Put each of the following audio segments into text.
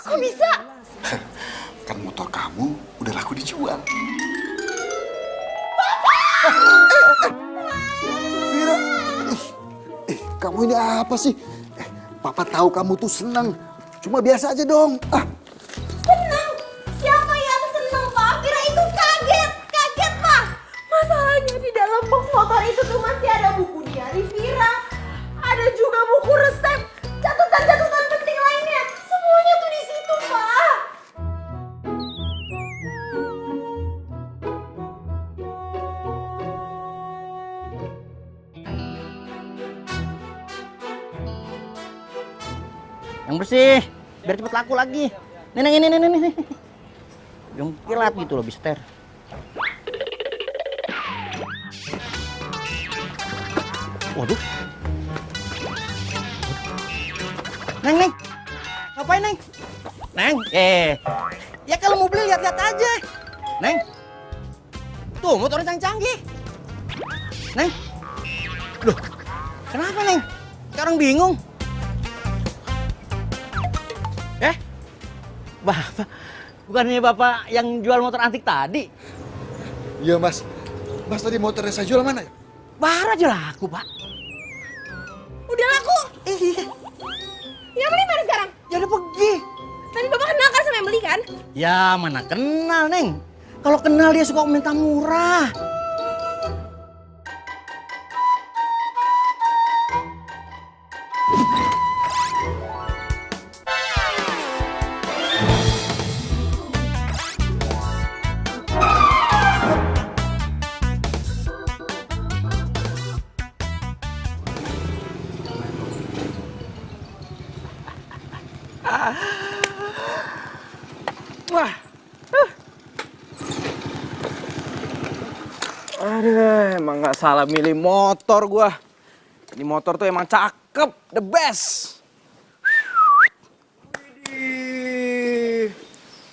Kok bisa? Kan motor kamu udah laku dijual. Vira, kamu ini apa sih? Papa tahu kamu tuh senang. Cuma biasa aja dong. Senang? Siapa yang senang, Pak? Vira itu kaget. Kaget, Pak. Masalahnya di dalam box motor itu tuh masih ada buku diari Vira. Ada juga buku resep. Catatan-catatan penting lainnya. Semuanya tuh di situ, Pak. Yang bersih, biar cepet laku lagi. Nih. Yang kilat gitu loh, Mister. Waduh. Neng. Ngapain, Neng? Neng, ya kalau mau beli lihat-lihat aja. Neng. Tuh, motornya canggih. Neng. Loh, kenapa, Neng? Sekarang bingung. Bapak, bukannya Bapak yang jual motor antik tadi? Iya, Mas. Mas tadi motornya saya jual mana ya? Baru aja laku, Pak. Udah laku? Iya. Yang beli mana sekarang? Ya udah pergi. Tadi Bapak kenal kan sama yang beli kan? Ya mana kenal, Neng. Kalau kenal dia suka minta murah. Wah. Aduh, emang gak salah milih motor gua. Ini motor tuh emang cakep, the best. Widih.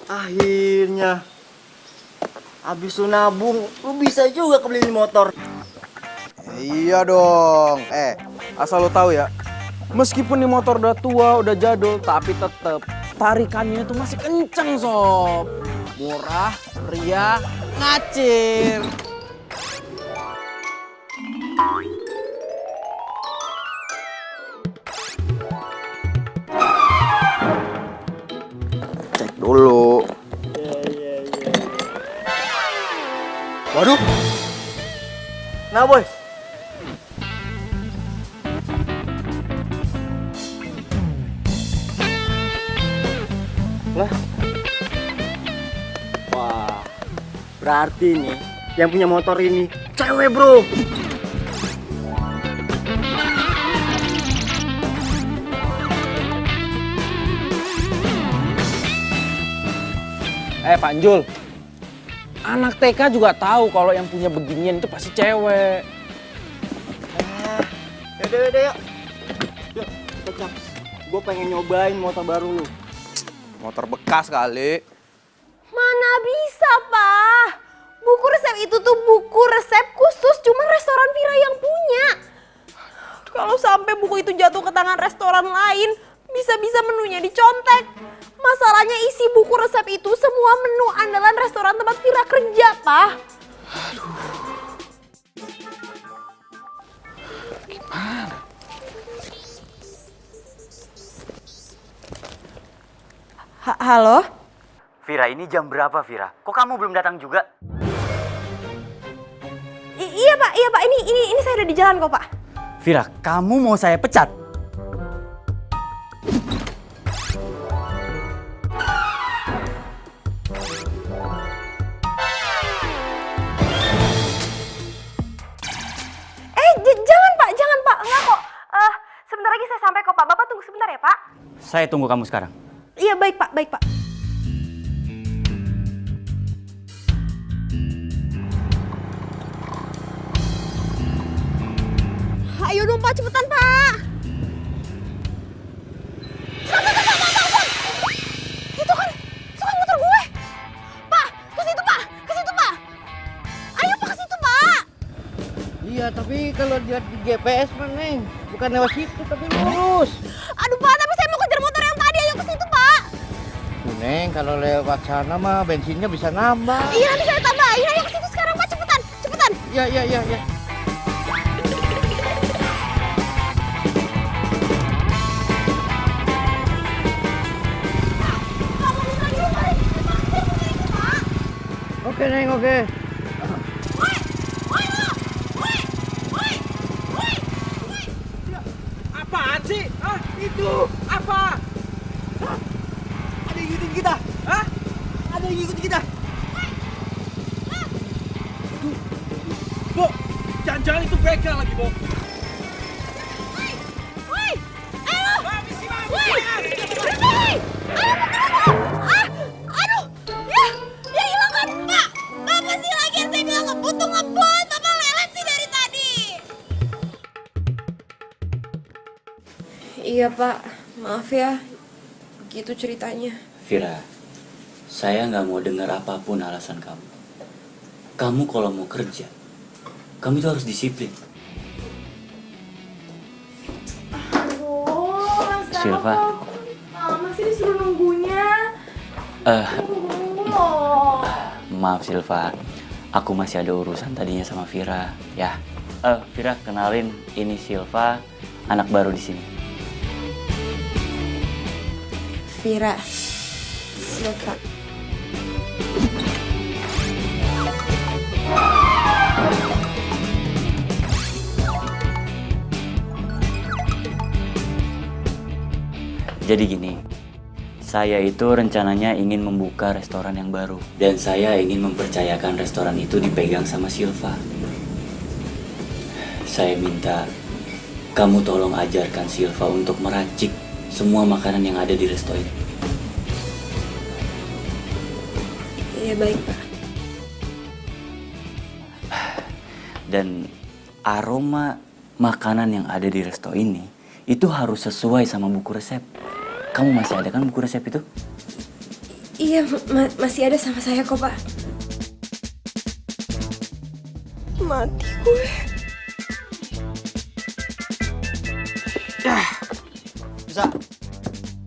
Akhirnya. Habis lu nabung, lu bisa juga kebeli motor. Iya dong. Asal lo tahu ya. Meskipun nih motor udah tua, udah jadul, tapi tetep tarikannya tuh masih kenceng, sob. Murah, meriah, ngacir. Cek dulu. Waduh. Nah, boy. Lah. Wah. Berarti nih yang punya motor ini cewek, bro. Pak Jul, anak TK juga tahu kalau yang punya beginian itu pasti cewek. Yaudah, yuk. Yuk, kecap. Gue pengen nyobain motor baru lu. Motor bekas kali. Mana bisa, Pak? Buku resep itu tuh buku resep khusus cuma restoran Vira yang punya. Kalau sampai buku itu jatuh ke tangan restoran lain, bisa-bisa menunya dicontek. Masalahnya isi buku resep itu semua menu andalan restoran tempat Vira kerja, Pak. Gimana? Halo? Vira, ini jam berapa, Vira? Kok kamu belum datang juga? Iya, Pak. Ini saya udah di jalan kok, Pak. Vira, kamu mau saya pecat? Jangan, Pak. Enggak kok. Sebentar lagi saya sampai kok, Pak. Bapak tunggu sebentar ya, Pak. Saya tunggu kamu sekarang. Iya, baik, Pak. Ayo dong, Pak. Cepetan, Pak. Pak. Itu kan motor gue. Pak, ke situ, Pak. Ayo, Pak, ke situ, Pak. Iya, tapi kalau lihat di GPS mah, Neng, bukan lewat situ tapi lurus. Aduh, Pak, tapi saya mau kejar motor yang tadi. Ayo ke situ, Pak. Neng, kalau lewat sana mah bensinnya bisa nambah. Iya, nanti saya tambahin. Ayo ke situ sekarang, Pak. Cepetan, cepetan. Iya, iya, iya, iya. Oke, Neng, oke. Apaan sih? Hah? Itu apa? Hah? Ada yang ngikutin kita? Hah? Ada yang ngikutin kita? Bo, jangan-jangan itu begal lagi, Bo. Woi, ayo. Mami sih, Mami. Woi, berhenti. Ayo, ah, aduh, ya hilang kan, Pak. Apa sih lagi yang saya bilang ngebut tuh ngebut, Bapak lelet sih dari tadi. Iya, Pak. Maaf ya. Begitu ceritanya. Vira, saya nggak mau dengar apapun alasan kamu. Kamu kalau mau kerja, kamu itu harus disiplin. Aduh, Mas Silva. masih disuruh nunggunya. Nunggu loh. Maaf Silva, aku masih ada urusan tadinya sama Vira, ya. Vira, kenalin, ini Silva, anak baru di sini. Vira, Silva. Jadi gini, saya itu rencananya ingin membuka restoran yang baru. Dan saya ingin mempercayakan restoran itu dipegang sama Silva. Saya minta kamu tolong ajarkan Silva untuk meracik semua makanan yang ada di resto ini. Iya, baik, Pak. Dan aroma makanan yang ada di resto ini itu harus sesuai sama buku resep. Kamu masih ada kan buku resep itu? Iya, masih ada sama saya kok, Pak. Mati gue. Bisa?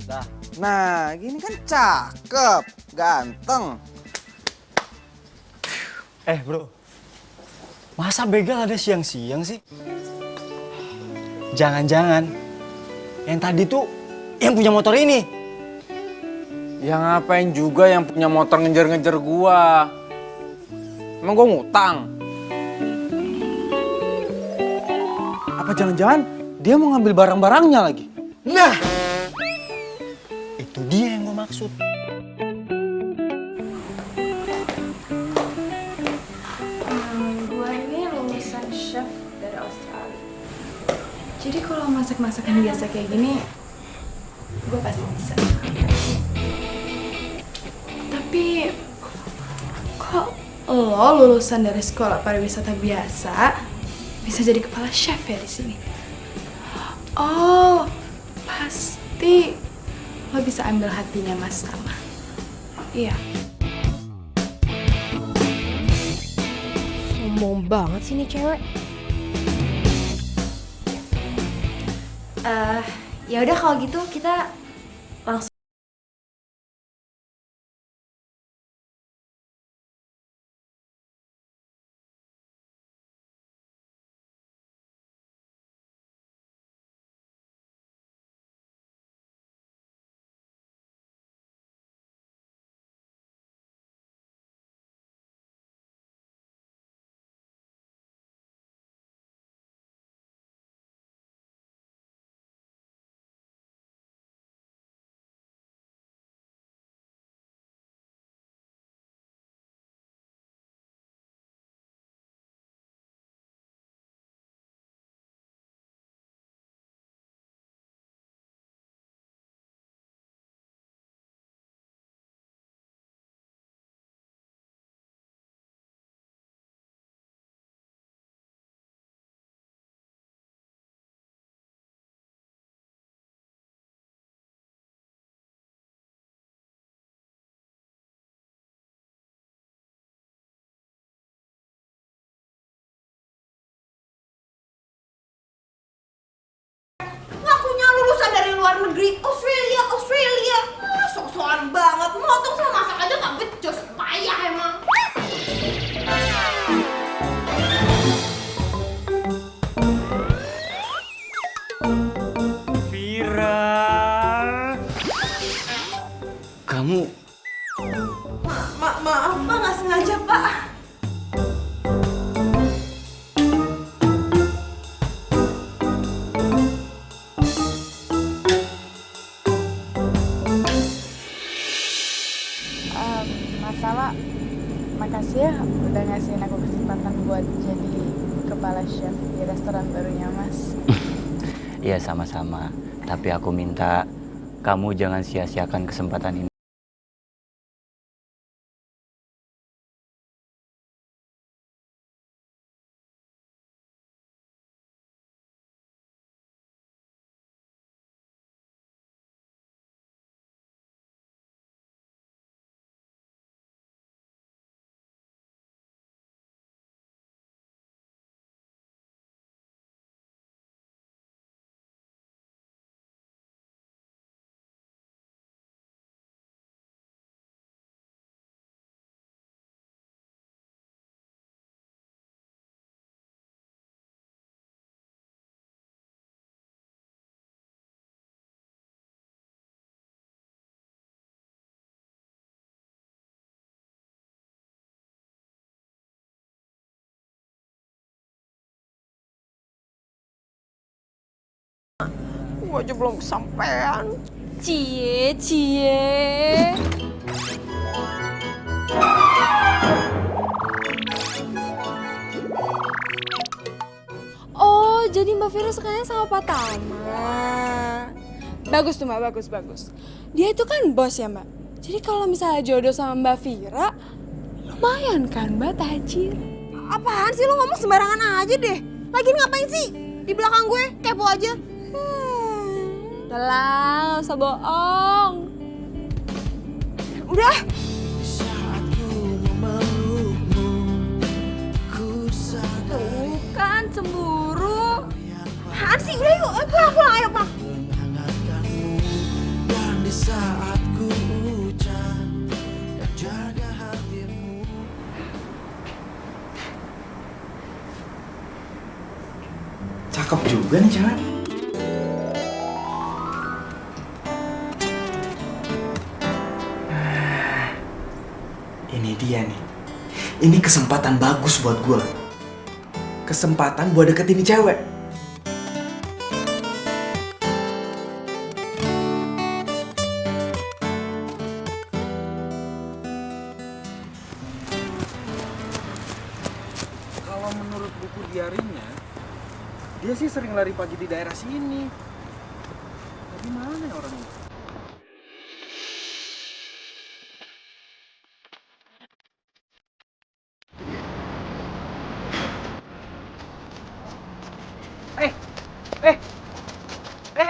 Dah. Nah, gini kan cakep, ganteng. Bro, masa begal ada siang-siang sih? Jangan-jangan yang tadi tuh yang punya motor ini. Ya ngapain juga yang punya motor ngejar-ngejar gua? Emang gua ngutang? Apa jangan-jangan dia mau ngambil barang-barangnya lagi? Nah, itu dia yang gue maksud. Gue ini lulusan chef dari Australia. Jadi kalau masak-masakan biasa kayak gini, gue pasti bisa. Tapi kok lo lulusan dari sekolah pariwisata biasa bisa jadi kepala chef ya di sini? Oh, pasti lo bisa ambil hatinya Mas Tama. Iya. Sombong banget sih nih cewek. Ya udah kalau gitu kita langsung. Ngakunya lulusan dari luar negeri, Australia. Ah, sok-sokan banget. Mau Maaf, Pak, nggak sengaja, Pak. Masalah, makasih ya udah ngasihin aku kesempatan buat jadi kepala chef di restoran barunya Mas. Iya sama-sama. Tapi aku minta kamu jangan sia-siakan kesempatan ini. Gua aja belum kesampean. Cie. Oh, jadi Mbak Vira sukanya sama Pak Tama. Bagus tuh Mbak, bagus. Dia itu kan bos ya Mbak. Jadi kalau misalnya jodoh sama Mbak Vira, lumayan kan Mbak tajir. Apaan sih lo ngomong sembarangan aja deh. Lagian ngapain sih di belakang gue? Kepo aja. Udah lah, gak usah bohong. Udah. Tuh kan cemburu. Apaan sih? Udah yuk, pulang, ayo Pak. Cakep juga nih cewek. Ini dia nih. Ini kesempatan bagus buat gue. Kesempatan buat deketin cewek. Kalau menurut buku diarinya, dia sih sering lari pagi di daerah sini. Tapi mana ya orangnya?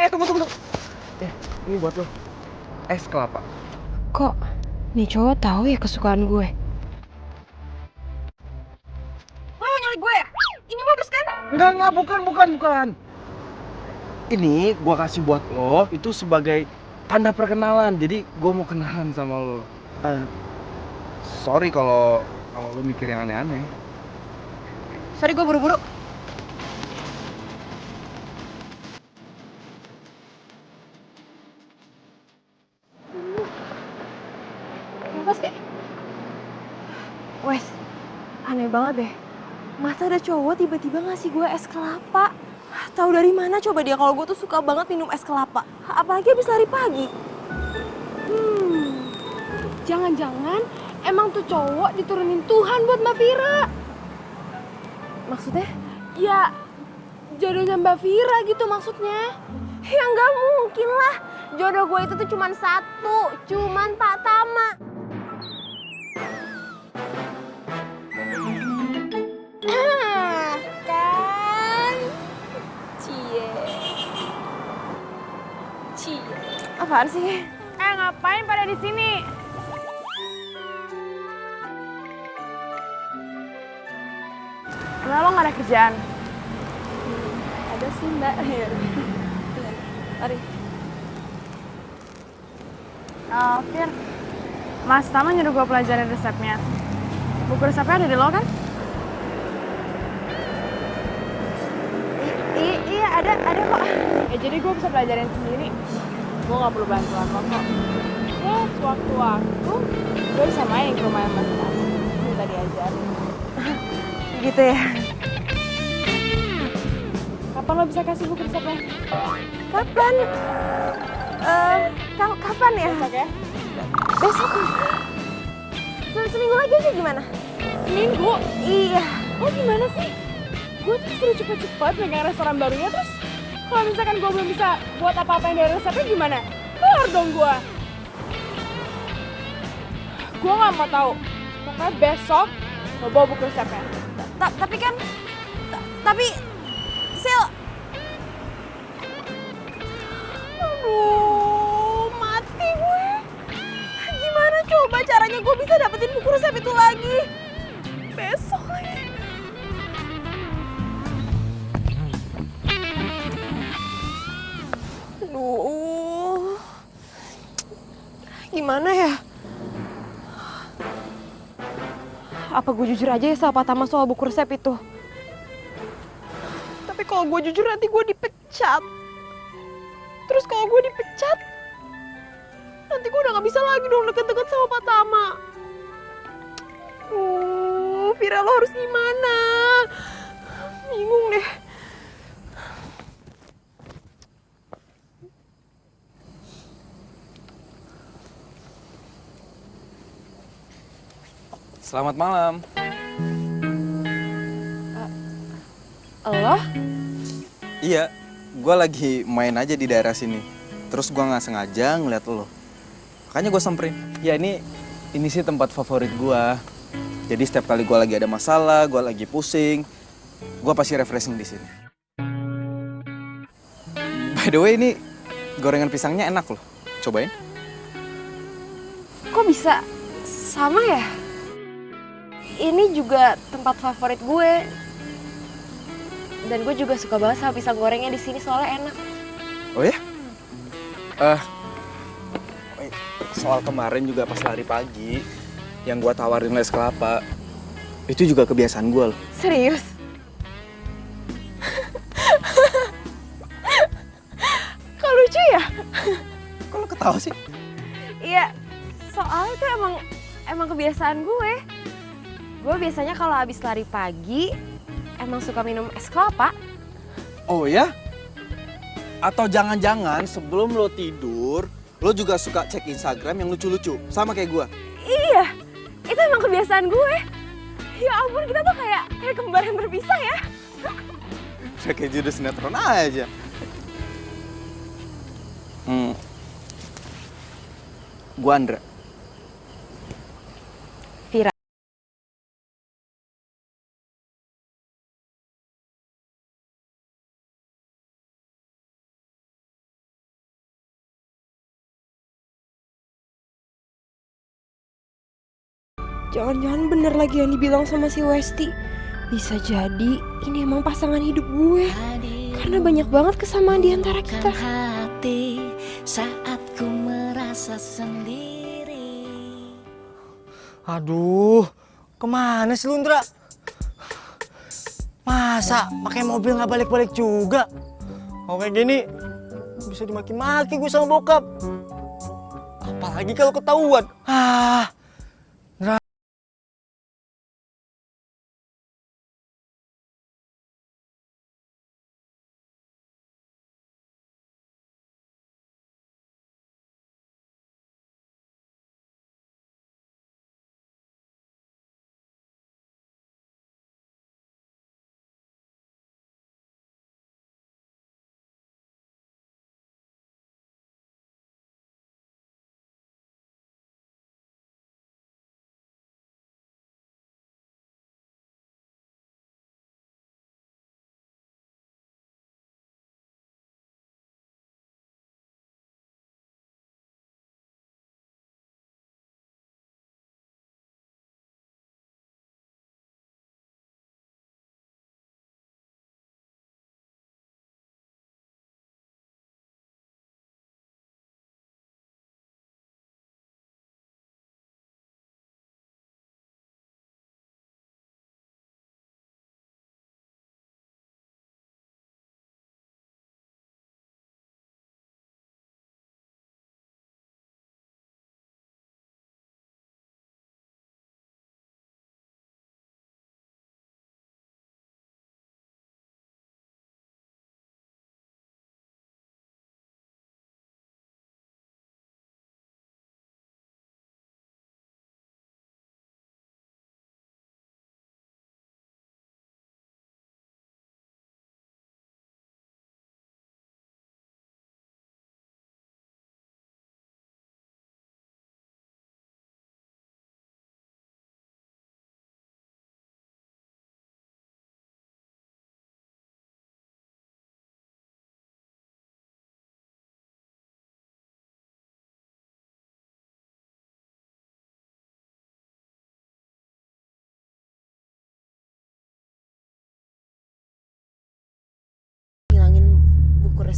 Tunggu. Ini buat lo. Es kelapa. Kok nih cowok tahu ya kesukaan gue? Lo mau nyulik gue ya? Ini bagus kan? Enggak, bukan. Ini gua kasih buat lo itu sebagai tanda perkenalan. Jadi gua mau kenalan sama lo. Sorry kalau lo mikir yang aneh-aneh. Sorry gue buru-buru. Wes, aneh banget deh. Masa ada cowok tiba-tiba ngasih gue es kelapa? Tahu dari mana coba dia kalau gue tuh suka banget minum es kelapa? Apalagi habis lari pagi. Jangan-jangan emang tuh cowok diturunin Tuhan buat Mbak Vira. Maksudnya? Ya, jodohnya Mbak Vira gitu maksudnya. Ya nggak mungkin lah. Jodoh gue itu tuh cuman satu, cuman Pak Tama. Kan? Cie. Apaan sih? Ngapain pada di sini? Emang lo gak ada kerjaan? Ada sih Mbak. Mari. Fir, Mas Tama nyuruh gue pelajarin resepnya. Buku resepnya ada di lo kan? Iya ada kok. Ya jadi gue bisa pelajarin sendiri. Gue gak perlu bantuan lo kok. Ya, sewaktu-waktu bisa main ke rumah Mas Ari. Minta diajar. Gitu ya. Kapan lo bisa kasih buku resepnya? Kapan? Kapan ya? Besok ya? Besok. Seminggu lagi aja gimana? Seminggu? Iya. Oh gimana sih? Gue tuh suruh cepet-cepet megang restoran barunya, terus kalau misalkan gue belum bisa buat apa-apa yang dari resepnya gimana? Keluar dong gue. Gue gak mau tahu. Pokoknya besok lo bawa buku resepnya. Tapi Sil. Aduh, mati gue. Gimana coba caranya gue bisa dapetin buku resep itu lagi? Besok lagi. Aduh. Gimana ya? Apa gue jujur aja ya sama Pak Tama soal buku resep itu? Tapi kalau gue jujur nanti gue dipecat. Terus kalau gue dipecat, nanti gue udah gak bisa lagi dong deket-deket sama Pak Tama. Vira, lo harus gimana? Bingung deh. Selamat malam. Lo? Iya, gue lagi main aja di daerah sini. Terus gue nggak sengaja ngeliat lo. Makanya gue samperin. Ya ini sih tempat favorit gue. Jadi setiap kali gue lagi ada masalah, gue lagi pusing, gue pasti refreshing di sini. By the way, ini gorengan pisangnya enak loh. Cobain. Kok bisa sama ya? Ini juga tempat favorit gue. Dan gue juga suka banget sama pisang gorengnya di sini soalnya enak. Oh ya? Soal kemarin juga pas lari pagi, yang gue tawarin les kelapa, itu juga kebiasaan gue loh. Serius? Kok lucu ya? Kok lo ketawa sih? Iya, soalnya itu emang kebiasaan gue. Gue biasanya kalau habis lari pagi, emang suka minum es kelapa. Oh ya? Atau jangan-jangan sebelum lo tidur, lo juga suka cek Instagram yang lucu-lucu, sama kayak gue? Iya, itu emang kebiasaan gue. Ya ampun, kita tuh kayak kembar yang berpisah ya. Kayak judul sinetron aja. Gue Andra. Vira. Jangan-jangan bener lagi yang dibilang sama si Westi. Bisa jadi ini emang pasangan hidup gue. Karena banyak banget kesamaan di antara kita. Hati saat ku merasa sendiri. Aduh, kemana sih lu, Ndra? Masa pakai mobil nggak balik-balik juga? Kalau kayak gini bisa dimaki-maki gue sama bokap. Apalagi kalau ketahuan. Ndra.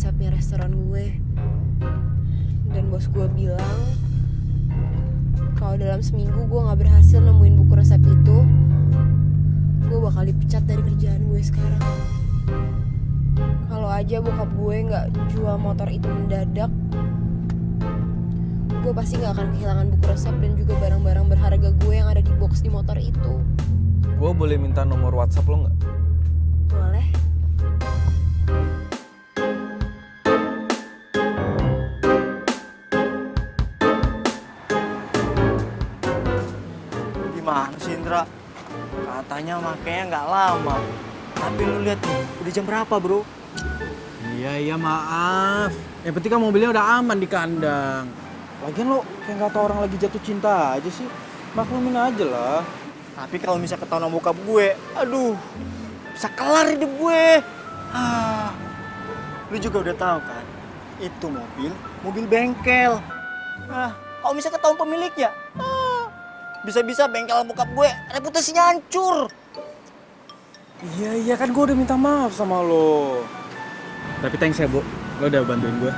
resepnya restoran gue. Dan bos gue bilang kalau dalam seminggu gue gak berhasil nemuin buku resep itu, gue bakal dipecat dari kerjaan gue sekarang. Kalau aja bokap gue gak jual motor itu mendadak, gue pasti gak akan kehilangan buku resep dan juga barang-barang berharga gue yang ada di box di motor itu. Gue boleh minta nomor WhatsApp lo nggak? Boleh? Gimana sih Indra? Katanya makanya nggak lama. Tapi lu lihat nih, udah jam berapa bro? Iya maaf. Yang penting kan mobilnya udah aman di kandang. Lagian lo kayak nggak tau orang lagi jatuh cinta aja sih. Maklumin aja lah. Tapi kalau misalnya ketahuan sama bokap gue, aduh, bisa kelar hidup gue. Lu juga udah tahu kan, itu mobil bengkel. Kalau misalnya ketahuan pemiliknya, bisa-bisa bengkel bokap gue reputasinya hancur. Iya kan gue udah minta maaf sama lo. Tapi thanks ya Bu, lo udah bantuin gue.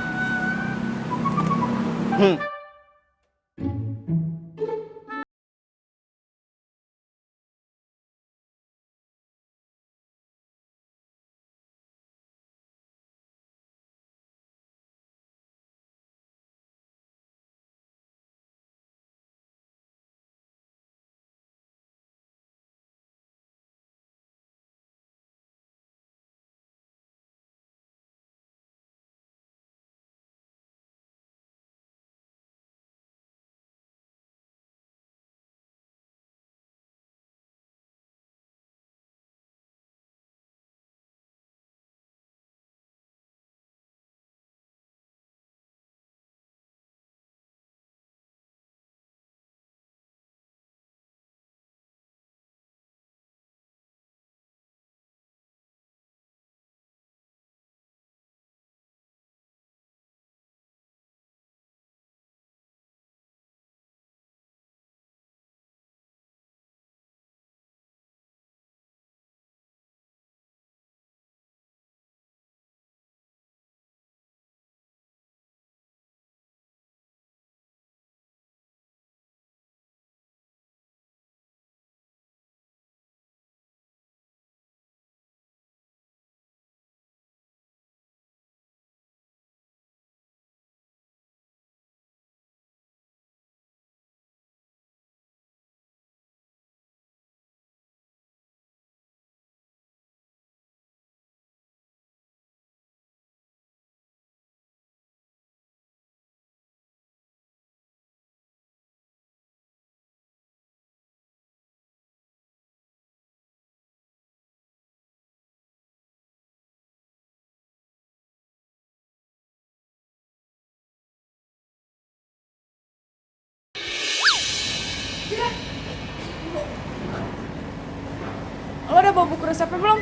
Lo udah bawa buku resepnya belum?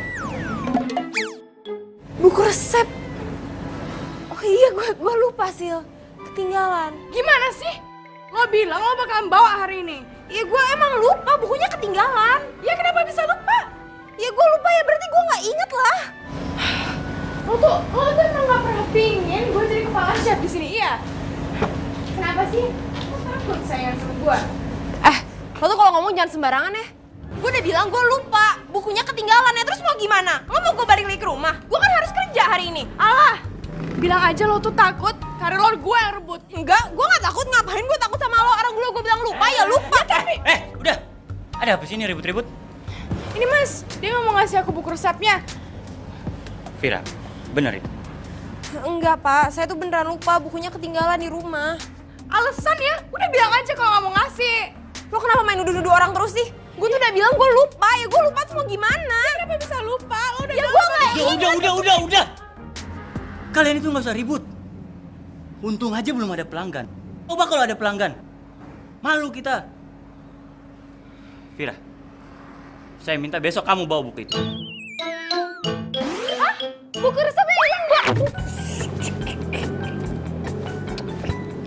Buku resep? Oh iya, gue lupa Sil. Ketinggalan. Gimana sih? Lo bilang lo bakalan bawa hari ini. Ya gue emang lupa, bukunya ketinggalan. Ya kenapa bisa lupa? Ya gue lupa ya, berarti gue gak inget lah. Lo tuh emang gak pernah pingin gue jadi kepala chef di sini, iya? Kenapa sih? Lo takut sayang sama gue? Lo tuh kalau ngomong jangan sembarangan ya. Gue udah bilang gue lupa, bukunya ketinggalan ya, terus mau gimana? Lo mau gue balik lagi ke rumah? Gue kan harus kerja hari ini. Alah, bilang aja lo tuh takut karena lo gue yang rebut. Enggak, gue gak takut. Ngapain gue takut sama lo? Orang dulu gue bilang lupa, ya lupa. Tapi Udah. Ada apa sih ini ribut-ribut? ini mas, dia nggak mau ngasih aku buku resepnya. Vira, bener itu? enggak Pak, saya tuh beneran lupa, bukunya ketinggalan di rumah. Alasan ya? Udah bilang aja kalau nggak mau ngasih. Lo kenapa main nuduh-nuduh orang terus sih? Gue tuh udah bilang gue lupa, ya gue lupa tuh mau gimana? Kenapa bisa lupa? Lo udah Ya bilang gue sama gak dia. Udah. Kalian itu nggak usah ribut. Untung aja belum ada pelanggan. Coba kalau ada pelanggan, malu kita. Vira, saya minta besok kamu bawa buku itu. buku resepnya hilang, Mbak.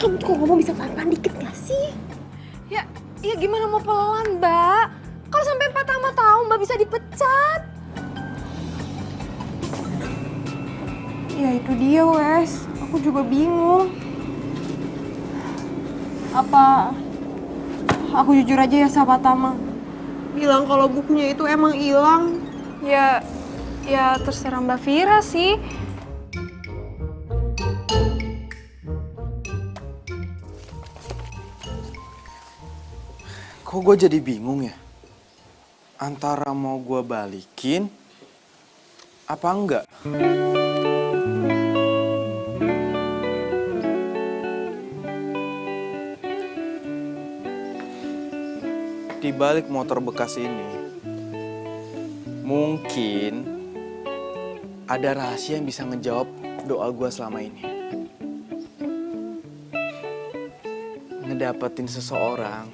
Kamu tuh kok ngomong bisa pelan-pelan dikit gak sih? Ya gimana mau pelan, Mbak? Kalau sampai 4 tahun tahu Mbak bisa dipecat. Ya itu dia, Wes. Aku juga bingung. Apa aku jujur aja ya sama Tama? Bilang kalau bukunya itu emang hilang. Ya terserah Mbak Vira sih. Kok gue jadi bingung ya? Antara mau gue balikin apa enggak? Di balik motor bekas ini mungkin ada rahasia yang bisa ngejawab doa gue selama ini. Ngedapetin seseorang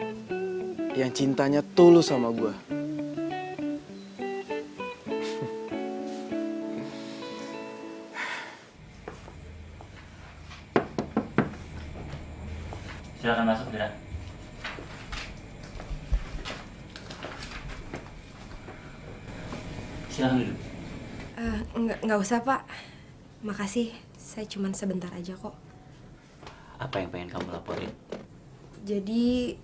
yang cintanya tulus sama gue. Silakan masuk, Vira. Silakan duduk. Nggak usah, Pak. Makasih, saya cuman sebentar aja kok. Apa yang pengen kamu laporin? Jadi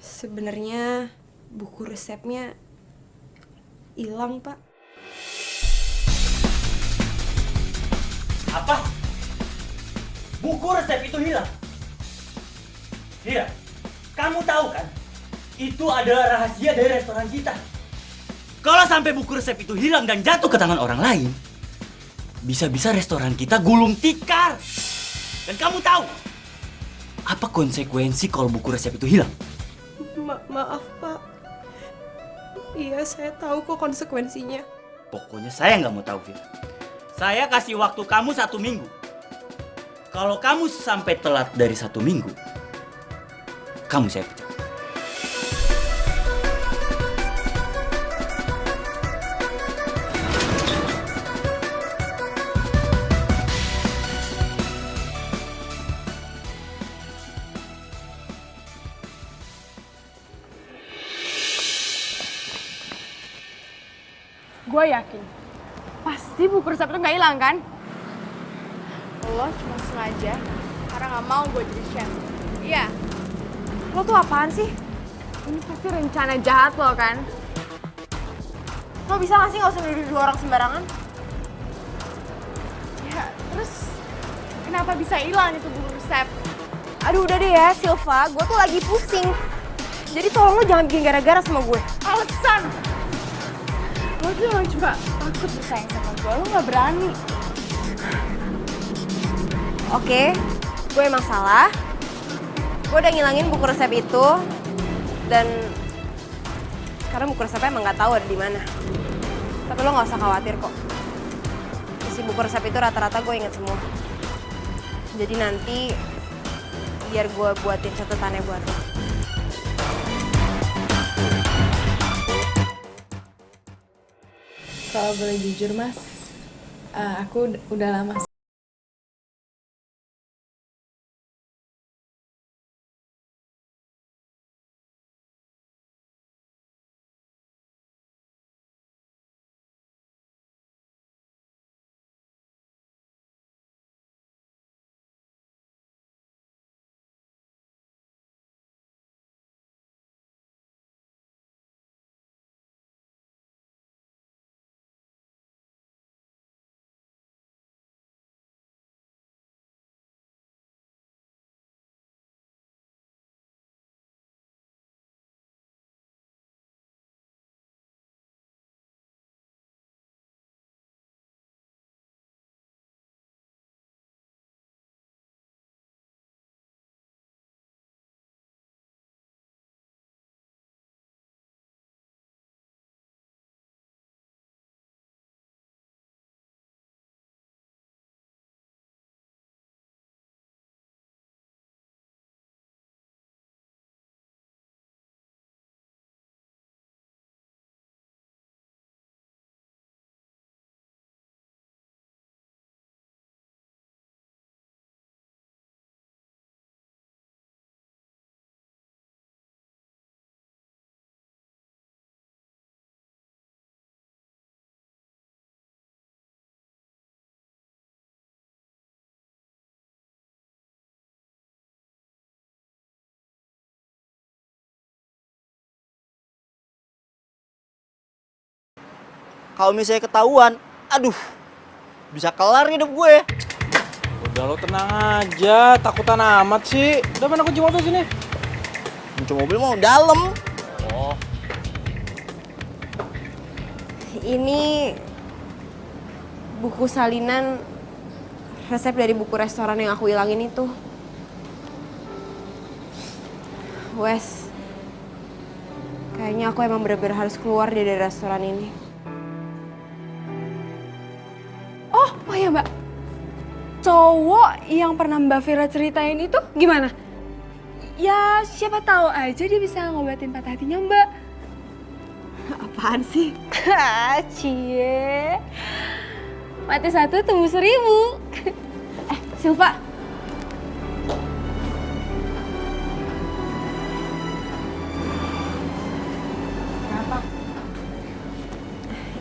sebenarnya buku resepnya hilang, Pak. Apa? Buku resep itu hilang? Iya, kamu tahu kan? Itu adalah rahasia dari restoran kita. Kalau sampai buku resep itu hilang dan jatuh ke tangan orang lain, bisa-bisa restoran kita gulung tikar. Dan kamu tahu apa konsekuensi kalau buku resep itu hilang? Maaf, Pak. Iya, saya tahu kok konsekuensinya. Pokoknya saya nggak mau tahu, Fir. Saya kasih waktu kamu 1 minggu. Kalau kamu sampai telat dari 1 minggu, kamu saya pecat. Gue yakin pasti buku resep itu nggak hilang kan? Lo cuma sengaja karena nggak mau gue jadi chef. Iya. Lo tuh apaan sih? Ini pasti rencana jahat lo kan? Lo bisa nggak sih nggak usah nuduh orang sembarangan? Ya, terus kenapa bisa hilang itu buku resep? Aduh udah deh ya, Silva. Gue tuh lagi pusing. Jadi tolong lo jangan bikin gara-gara sama gue. Alasan! Lo tuh emang cuma takut bersaing sama gue, lo nggak berani. Oke, gue emang salah. Gue udah ngilangin buku resep itu. Dan karena buku resepnya emang nggak tahu ada di mana. Tapi lo nggak usah khawatir kok. Isi buku resep itu rata-rata gue inget semua. Jadi nanti biar gue buatin catatannya buat lo. Kalau boleh jujur mas, aku udah lama Kalau misalnya ketahuan, aduh, bisa kelar hidup gue. Udah lo tenang aja, takutan amat sih. Udah mana kunci mobil sini? Kunci mobil mau dalam. Ini buku salinan resep dari buku restoran yang aku hilangin itu. Wes, kayaknya aku emang bener-bener harus keluar dari restoran ini. Oh ya Mbak, cowok yang pernah Mbak Vira ceritain itu gimana? Ya siapa tahu aja dia bisa ngobatin patah hatinya Mbak. Apaan sih? Cie, mati satu tumbuh 1000. Silva.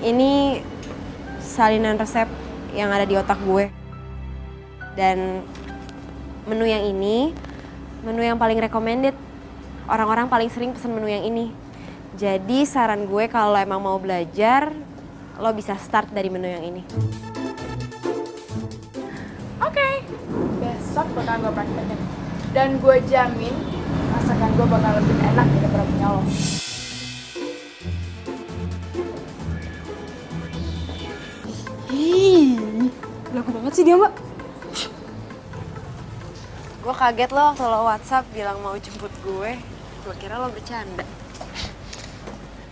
Ini salinan resep yang ada di otak gue. Dan menu yang ini, menu yang paling recommended. Orang-orang paling sering pesen menu yang ini. Jadi saran gue kalau lo emang mau belajar, lo bisa start dari menu yang ini. Oke, besok bakal gue praktekin. Dan gue jamin masakan gue bakal lebih enak daripada punya lo. Lagu banget sih dia, Mbak. Gue kaget lo waktu lo WhatsApp bilang mau jemput gue. Gue kira lo bercanda.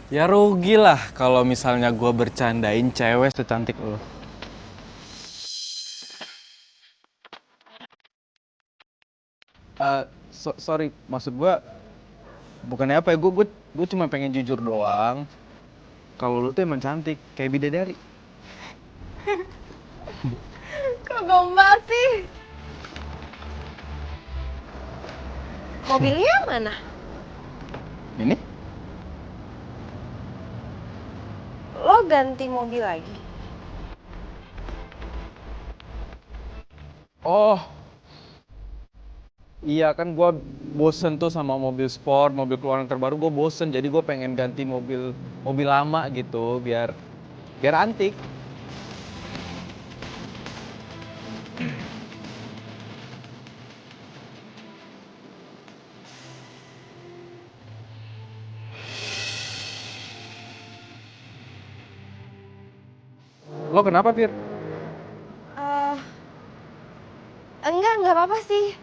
Ya rugi lah kalau misalnya gue bercandain cewek secantik lo. Sorry, maksud gue bukannya apa ya, gue cuma pengen jujur doang. Kalau lu tuh emang cantik, kayak bidadari. Kok gombal sih? Mobilnya mana? Ini? Lo ganti mobil lagi? Oh, iya kan gue bosen tuh sama mobil sport, mobil keluaran terbaru gue bosen. Jadi gue pengen ganti mobil lama gitu, biar antik. Lo kenapa, Fir? Enggak apa-apa sih.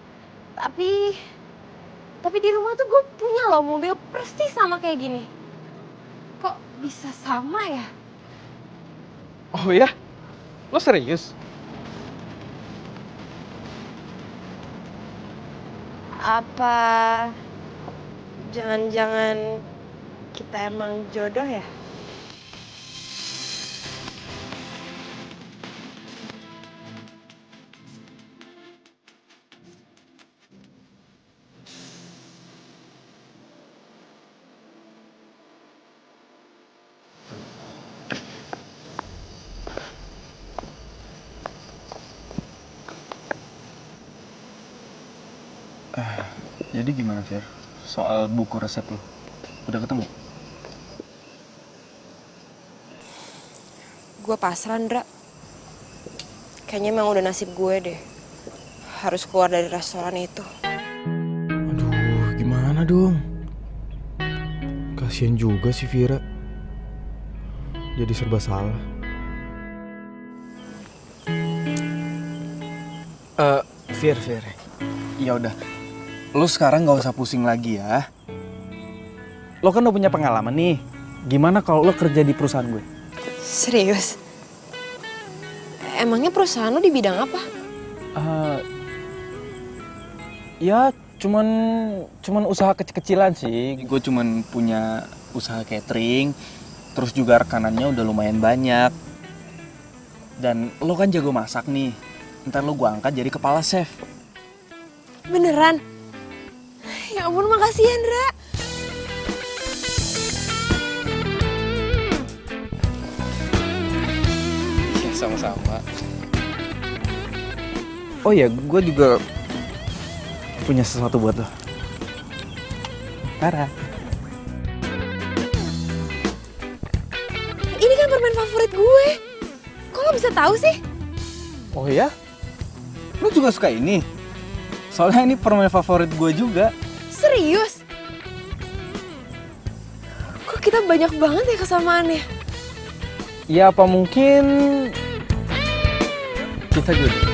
Tapi di rumah tuh gue punya loh mobil persis sama kayak gini. Kok bisa sama ya? Oh ya? Lo serius? Apa jangan-jangan kita emang jodoh ya? Jadi gimana, Fir? Soal buku resep lo? Udah ketemu? Gue pasrah, Ndra. Kayaknya emang udah nasib gue deh. Harus keluar dari restoran itu. Aduh, gimana dong? Kasian juga si Vira. Jadi serba salah. Fir. Ya udah. Lo sekarang gak usah pusing lagi ya. Lo kan udah punya pengalaman nih. Gimana kalau lo kerja di perusahaan gue? Serius? Emangnya perusahaan lo di bidang apa? Ya cuman usaha kecil-kecilan sih. Gue cuman punya usaha catering. Terus juga rekanannya udah lumayan banyak. Dan lo kan jago masak nih. Ntar lo gue angkat jadi kepala chef. Beneran? Ya ampun, makasih ya, Ndra. Ya sama-sama. Oh ya, gue juga punya sesuatu buat lo. Tara. Ini kan permen favorit gue. Kok lo bisa tahu sih? Oh ya? Lu juga suka ini? Soalnya ini permen favorit gue juga. Serius? Kok kita banyak banget ya kesamaannya? Ya apa mungkin kita jodoh?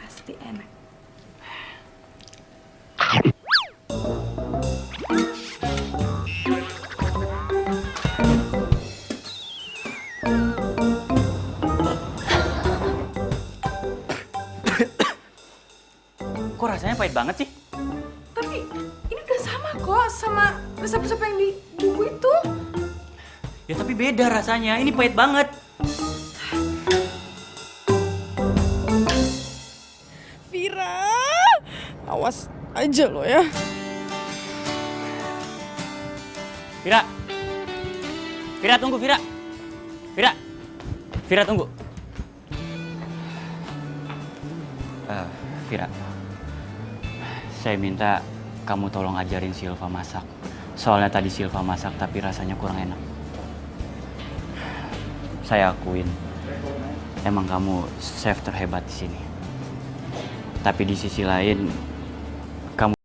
Pasti enak. Kok rasanya pahit banget sih? Tapi ini gak sama kok sama resep-resep yang di buku itu. Ya tapi beda rasanya, ini pahit banget. Vira, awas aja lo ya. Vira! Vira tunggu, Vira! Vira! Vira tunggu. Vira, saya minta kamu tolong ajarin Silva masak. Soalnya tadi Silva masak tapi rasanya kurang enak. Saya akuin, emang kamu chef terhebat di sini. Tapi di sisi lain, kamu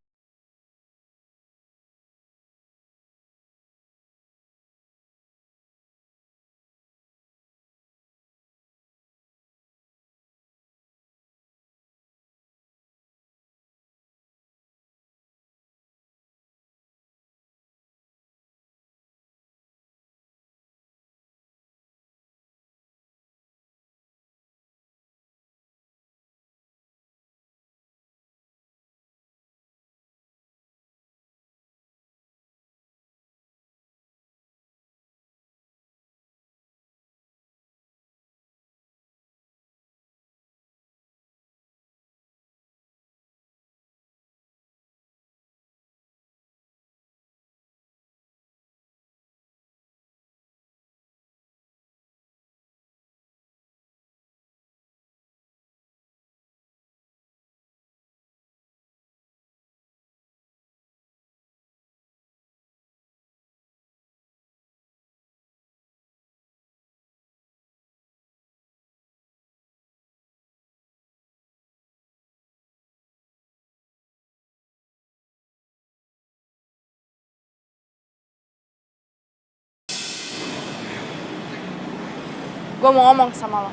Gue mau ngomong sama lo.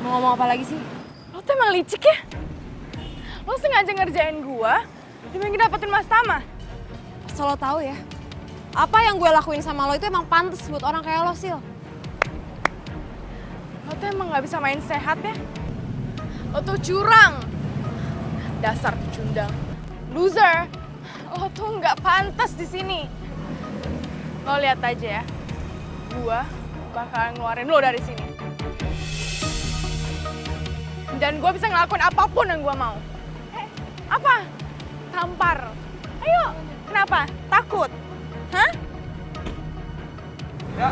Mau ngomong apa lagi sih? Lo tuh emang licik ya? Lo sengaja ngerjain gue demi dapetin Mas Tama. Asal lo tahu ya, Apa yang gue lakuin sama lo itu emang pantas buat orang kayak lo, Sil. Lo tuh emang gak bisa main sehat ya? Lo tuh curang. Dasar pecundang. Loser. Lo tuh nggak pantas di sini. Lo lihat aja ya. Gua bakalan ngeluarin lo dari sini. Dan gua bisa ngelakuin apapun yang gua mau. Apa? Tampar. Ayo. Kenapa? Takut? Hah? Ya.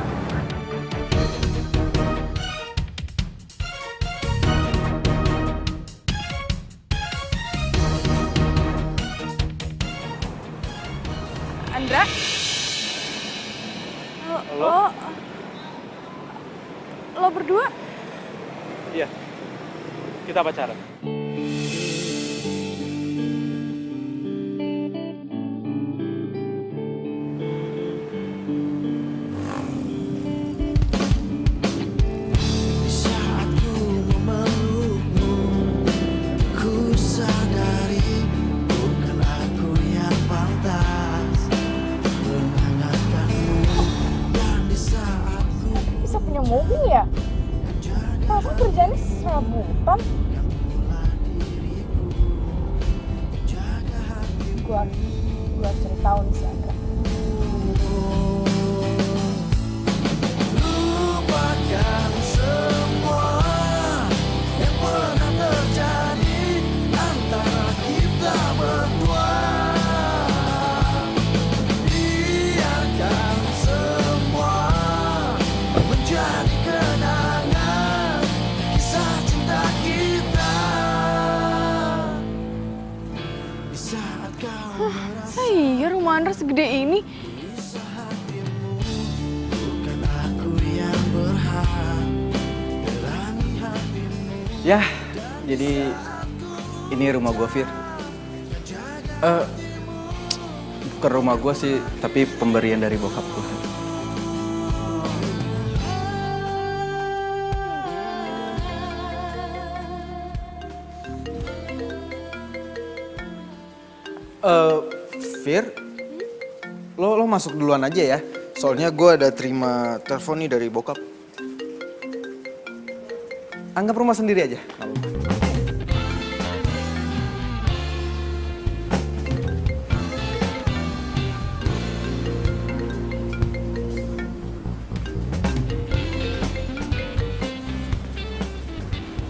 Andra? Halo? Lo berdua? Iya. Kita pacaran. Bisa punya mobil ya? Masa kerjaannya serabutan? Gua harus cari tahu nih si Andra. Lupakan semua yang pernah terjadi antara kita berdua. Biarkan semua menjadi kenangan kisah cinta kita. Di saat kau merasa Iya, rumah Andra segede ini. bukan aku yang berhak berani hatimu. Ya, jadi ini rumah gua, Fir. Bukan rumah gua sih, tapi pemberian dari bokap gua. Fir, lo masuk duluan aja ya. Soalnya gue ada terima telepon nih dari bokap. Anggap rumah sendiri aja. nggak apa-apa.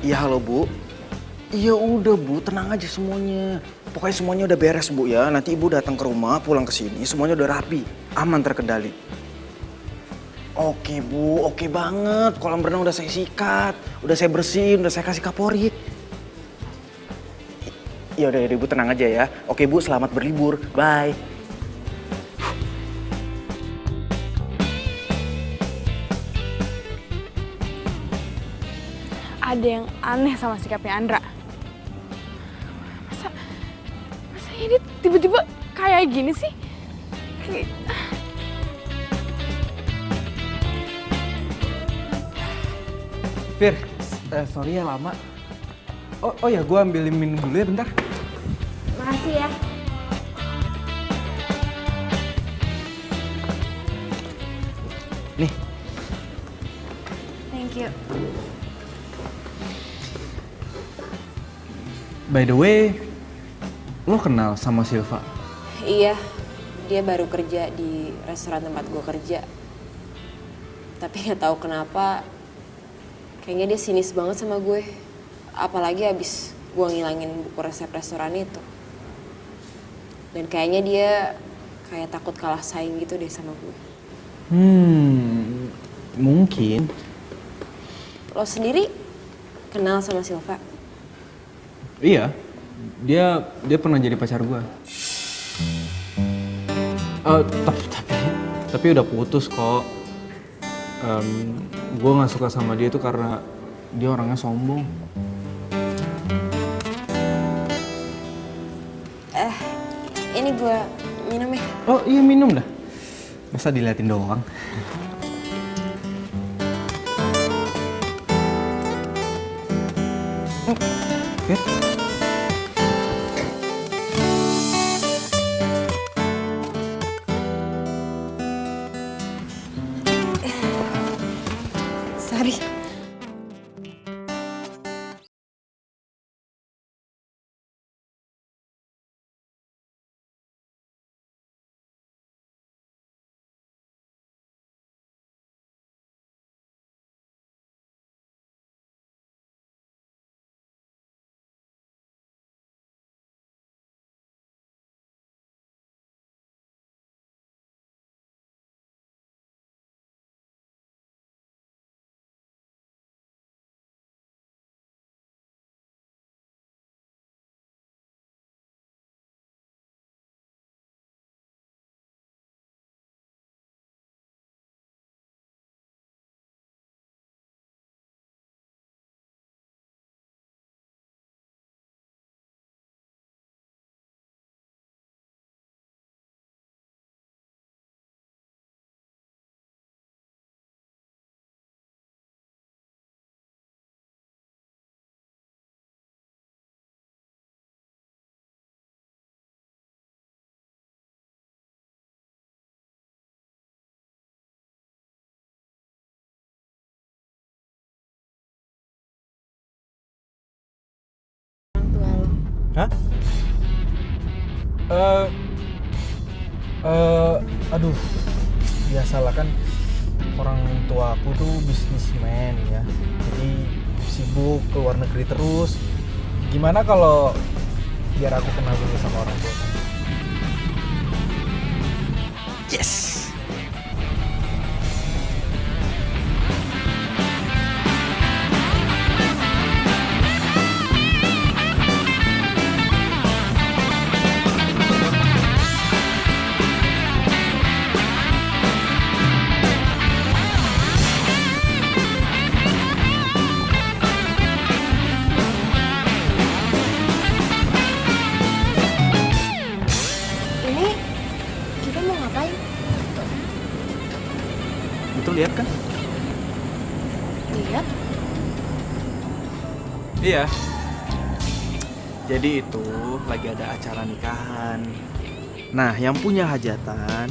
Iya halo Bu. Iya udah Bu, tenang aja semuanya. Pokoknya semuanya udah beres Bu ya. Nanti Ibu datang ke rumah, pulang ke sini, semuanya udah rapi, aman terkendali. Oke Bu, oke banget. Kolam renang udah saya sikat, udah saya bersihin, udah saya kasih kaporit. Ya udah Ibu tenang aja ya. Oke Bu, selamat berlibur. Bye. Ada yang aneh sama sikapnya Andra. Masa ini tiba-tiba kayak gini sih? Fir, sorry ya lama. Oh ya, gue ambilin minum dulu ya bentar. Makasih ya. Nih, Thank you. by the way, lo kenal sama Silva? Iya, dia baru kerja di restoran tempat gue kerja. Tapi nggak tahu kenapa, kayaknya dia sinis banget sama gue. Apalagi abis gue ngilangin buku resep restoran itu. Dan kayaknya dia kayak takut kalah saing gitu deh sama gue. Mungkin. Lo sendiri kenal sama Silva? Iya, dia pernah jadi pacar gue. Tapi udah putus kok. Gue nggak suka sama dia itu karena dia orangnya sombong. Ini gue minum ya. Oh iya minum dah. Masa diliatin doang. Fir. Hah? Aduh, biasalah kan orang tua aku tuh bisnismen ya, jadi sibuk ke luar negeri terus. Gimana kalau biar aku kenal dulu sama orang tua? Yes. Ini kita mau ngapain? Itu lihat kan? Lihat. Iya. Jadi itu lagi ada acara nikahan. Nah, yang punya hajatan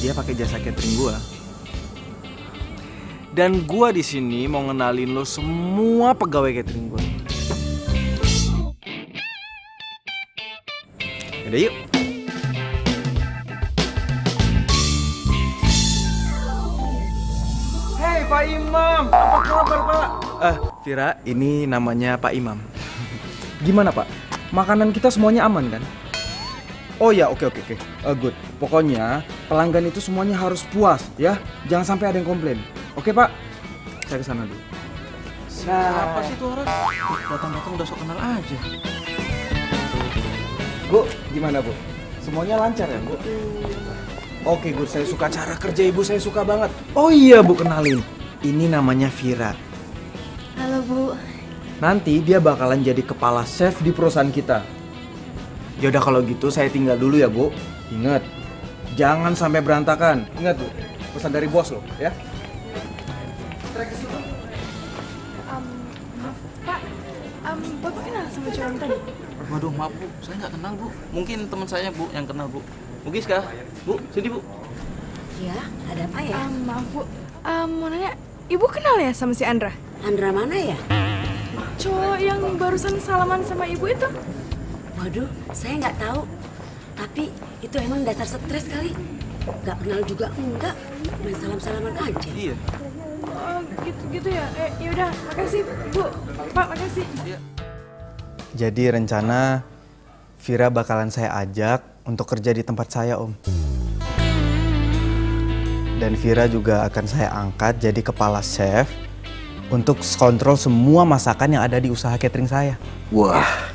dia pakai jasa catering gua. Dan gua di sini mau ngenalin lo semua pegawai catering gua. Yaudah yuk. Hei Pak Imam, apa kabar Pak? Vira, ini namanya Pak Imam. Gimana Pak? Makanan kita semuanya aman kan? Oh ya, oke. Good. Pokoknya pelanggan itu semuanya harus puas ya. Jangan sampai ada yang komplain. Oke Pak? Saya kesana dulu. Siapa sih tuh orang? Datang-datang udah sok kenal aja. Bu, gimana Bu? Semuanya lancar ya Bu? Oke Gur, saya suka cara kerja Ibu, saya suka banget. Oh iya Bu, kenalin. Ini namanya Vira. Halo Bu. Nanti dia bakalan jadi kepala chef di perusahaan kita. Yaudah kalau gitu saya tinggal dulu ya Bu. Ingat, jangan sampai berantakan. Ingat Bu, pesan dari bos loh ya. Maaf Pak, Bapak kenal sama cewek tadi? Waduh, maaf Bu, saya nggak kenal Bu. Mungkin teman saya Bu yang kenal Bu. Bu Giska, Bu, sini Bu. Ya, ada apa ya? Maaf Bu, mau nanya, Ibu kenal ya sama si Andra? Andra mana ya? Cowok yang barusan salaman sama Ibu itu? Waduh, saya nggak tahu. Tapi itu emang dasar stres kali. Nggak kenal juga enggak, main salam-salaman aja. Iya. Oh, gitu ya. Yaudah, makasih Bu. Pak, makasih. Jadi rencana Vira bakalan saya ajak untuk kerja di tempat saya Om. Dan Vira juga akan saya angkat jadi kepala chef untuk kontrol semua masakan yang ada di usaha catering saya. Wah,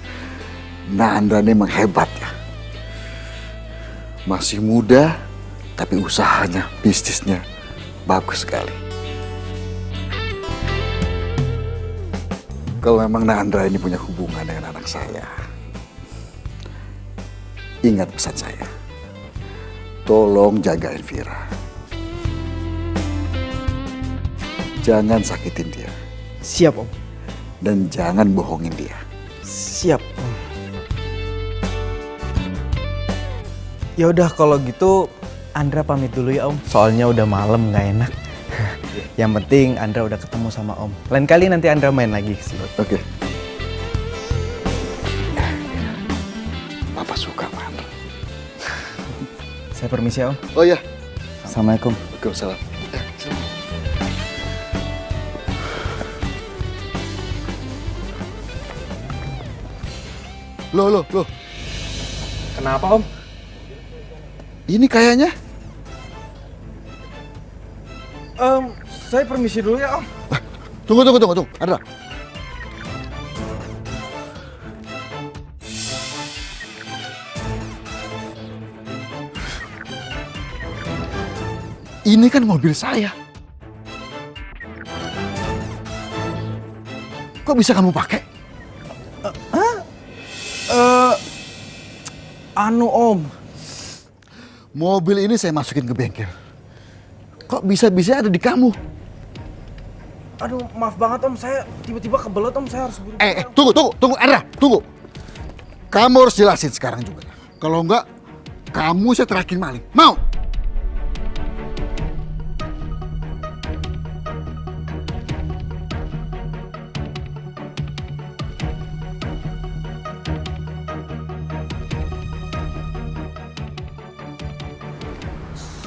Nanda ini emang hebat ya. Masih muda, tapi usahanya, bisnisnya bagus sekali. Kalau memang Nandra ini punya hubungan dengan anak saya, ingat pesan saya. Tolong jagain Vira. Jangan sakitin dia. Siap Om. Dan jangan bohongin dia. Siap Om. Ya udah kalau gitu Andra pamit dulu ya Om. Soalnya udah malam nggak enak. Yang penting Andra udah ketemu sama Om. Lain kali nanti Andra main lagi ke sini. Oke. Papa suka sama Andra. Saya permisi ya Om. Oh iya. Assalamualaikum. Waalaikumsalam. Loh. Kenapa Om? Ini kayaknya. Saya permisi dulu ya Om. Tunggu. Andra. Ini kan mobil saya. Kok bisa kamu pakai? Om. Mobil ini saya masukin ke bengkel. Kok bisa-bisa ada di kamu? Aduh, maaf banget Om. Saya tiba-tiba kebelet Om. Saya harus buru. Tunggu, Andra, tunggu. Kamu harus jelasin sekarang juga. Kalau enggak, kamu saya terakin maling. Mau?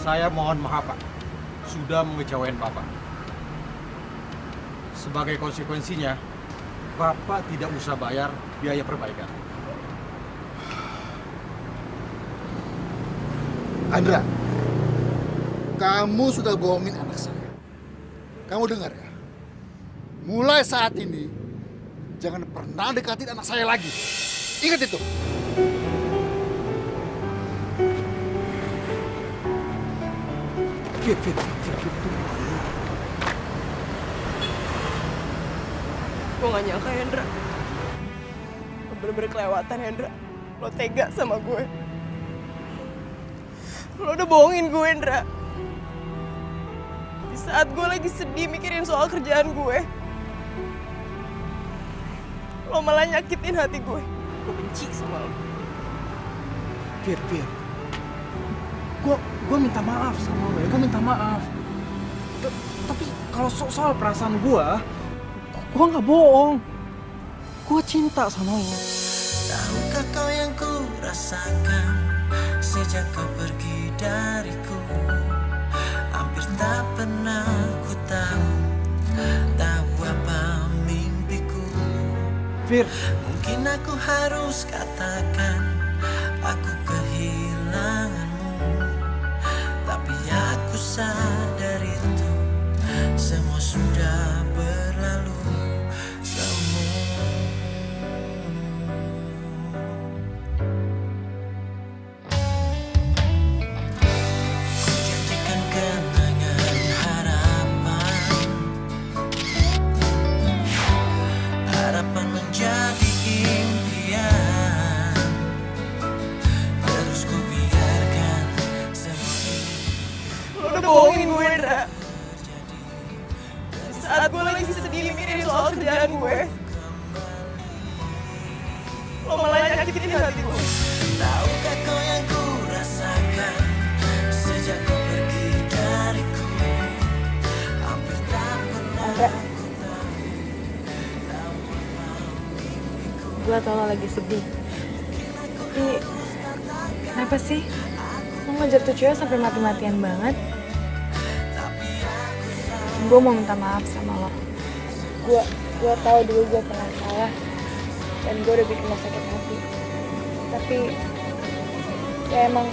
Saya mohon maaf Pak, sudah mengecewain Bapak. Sebagai konsekuensinya, Bapak tidak usah bayar biaya perbaikan. Andra, kamu sudah bohongin anak saya. Kamu dengar ya? Mulai saat ini, jangan pernah dekatin anak saya lagi. Ingat itu. Fit. Gue gak nyangka Hendra. Lo bener-bener kelewatan Hendra. Lo tega sama gue. Lo udah bohongin gue Hendra. Di saat gue lagi sedih mikirin soal kerjaan gue, lo malah nyakitin hati gue. Gue benci sama lo. Fir. Gue minta maaf sama lo ya, gue minta maaf. Tapi kalau soal perasaan gue nggak bohong. Gue cinta sama lo. Tahukah kau yang ku rasakan sejak kau pergi dariku? Hampir tak pernah ku tahu apa mimpiku. Fir, mungkin aku harus katakan aku kehilanganmu, tapi aku sadar itu semua sudah berlalu. Bohongin gue Hendra. Saat gue lagi sedih mikirin soal kerjaan gue, lo malah nyakitin hati gue. Tahukah kau yang ku rasakan sejak kau pergi dariku? Hampir tak pernah ku tahu. Gue tau lo lagi sedih. Tapi kenapa sih? Lo ngejar tuh cewek sampai mati-matian banget. Gue mau minta maaf sama lo. Gue tahu dulu gue pernah salah dan gue udah bikin lo sakit hati. Tapi ya emang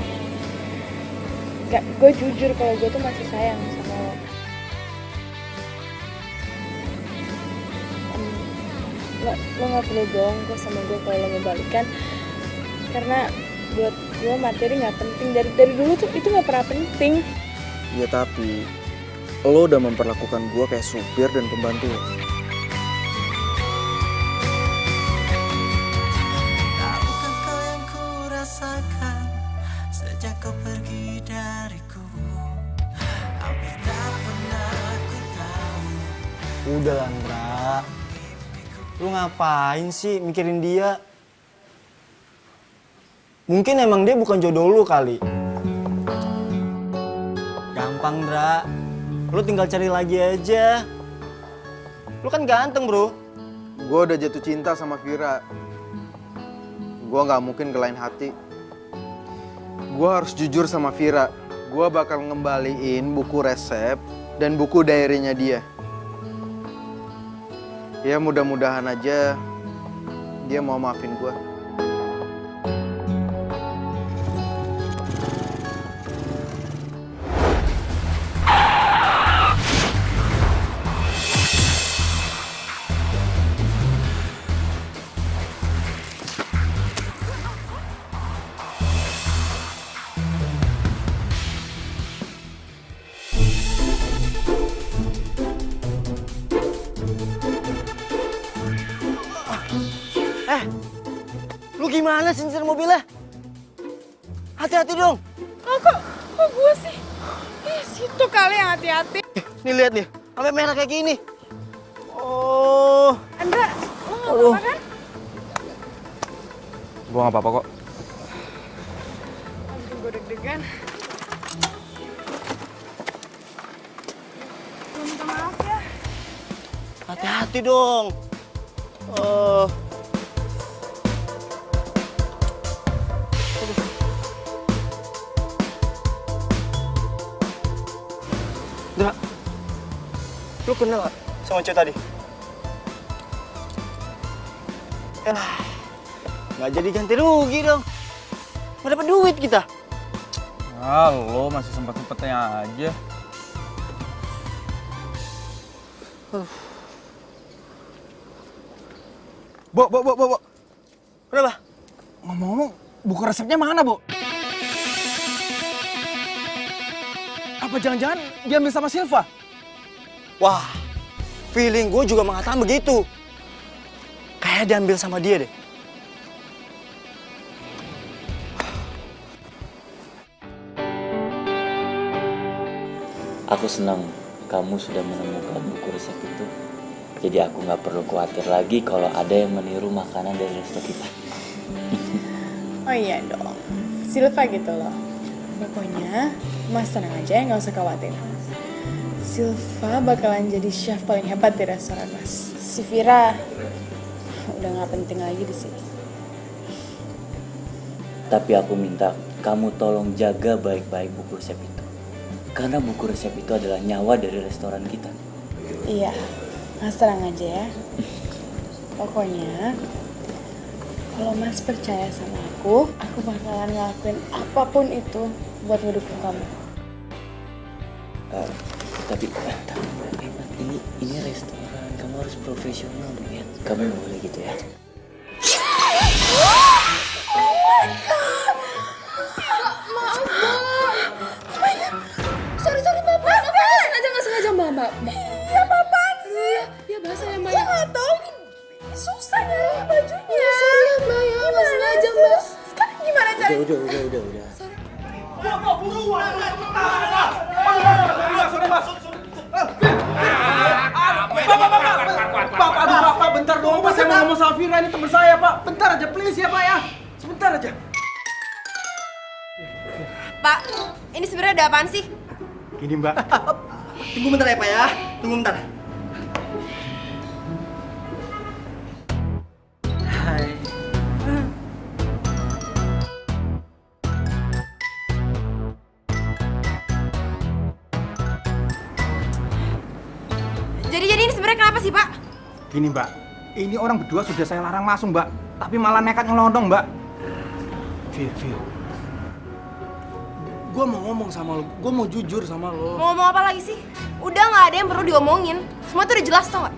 gue jujur kalau gue tuh masih sayang sama lo. Lo nggak perlu bohong kok sama gue kalau lo mau balikan, karena buat gue materi nggak penting. Dari dulu tuh itu nggak pernah penting. Ya tapi lo udah memperlakukan gue kayak supir dan pembantu. Tahukah kau yang ku rasakan sejak kau pergi dariku? Hampir tak pernah ku tahu. Udah Landra, lu ngapain sih mikirin dia? Mungkin emang dia bukan jodoh lu kali. Gampang, Dra. Lu tinggal cari lagi aja. Lu kan ganteng, bro. Gue udah jatuh cinta sama Vira. Gue gak mungkin kelain hati. Gue harus jujur sama Vira. Gue bakal ngembaliin buku resep dan buku diary-nya dia. Ya mudah-mudahan aja dia mau maafin gue. Lu gimana sih nyetir mobilnya? Hati-hati dong. Kok gue sih? Situ kali yang hati-hati. Nih lihat nih, sampai merah kayak gini. Oh. Andra, lo gak apa-apa kan? Gue gak apa-apa kok. Aduh, gue deg-degan. Gue minta maaf ya. Hati-hati dong. Dra, lu kenal gak sama cewek tadi? Nggak jadi ganti rugi dong. Nggak dapat duit kita. Ah, lo masih sempet-sempetnya aja. Bo. Kenapa? Ngomong-ngomong, buku resepnya mana, Bu? Apa jangan-jangan diambil sama Silva? Wah, feeling gue juga mengatakan begitu. Kayak diambil sama dia deh. Aku senang kamu sudah menemukan buku resep itu. Jadi aku nggak perlu khawatir lagi kalau ada yang meniru makanan dari resto kita. Oh iya dong, Silva gitu loh. Pokoknya Mas tenang aja, nggak usah khawatir. Silva bakalan jadi chef paling hebat di restoran Mas. Si Vira udah nggak penting lagi di sini. Tapi aku minta kamu tolong jaga baik-baik buku resep itu. Karena buku resep itu adalah nyawa dari restoran kita. Iya, Mas tenang aja ya. Pokoknya kalau Mas percaya sama aku bakalan ngelakuin apapun itu buat ngedukung kamu. Tapi ini restoran, kamu harus profesional dong ya. Kamu nggak boleh gitu ya. Sorry Bapak. Nggak sengaja Mbak. Iya Bapak sih. Ya bahasa ya Mbak. Ya nggak tahu ini susah nyari bajunya. Sorry ya Mbak ya, nggak sengaja Mbak. Sekarang gimana caranya? Udah. Bapak, bentar dong, Pak. Saya mau ngomong sama Vira, ini teman saya, Pak. Bentar aja, please ya, Pak ya. Sebentar aja. Pak, ini sebenarnya ada apaan sih? Gini Mbak. Tunggu bentar ya Pak ya. Tunggu bentar. Hai. Jadi ini sebenarnya kenapa sih, Pak? Gini Mbak, ini orang berdua sudah saya larang masuk Mbak, tapi malah nekat nyelondong Mbak. Vir. Gue mau ngomong sama lo, gue mau jujur sama lo. Mau ngomong apa lagi sih? Udah nggak ada yang perlu diomongin. Semua tuh udah jelas, tau nggak?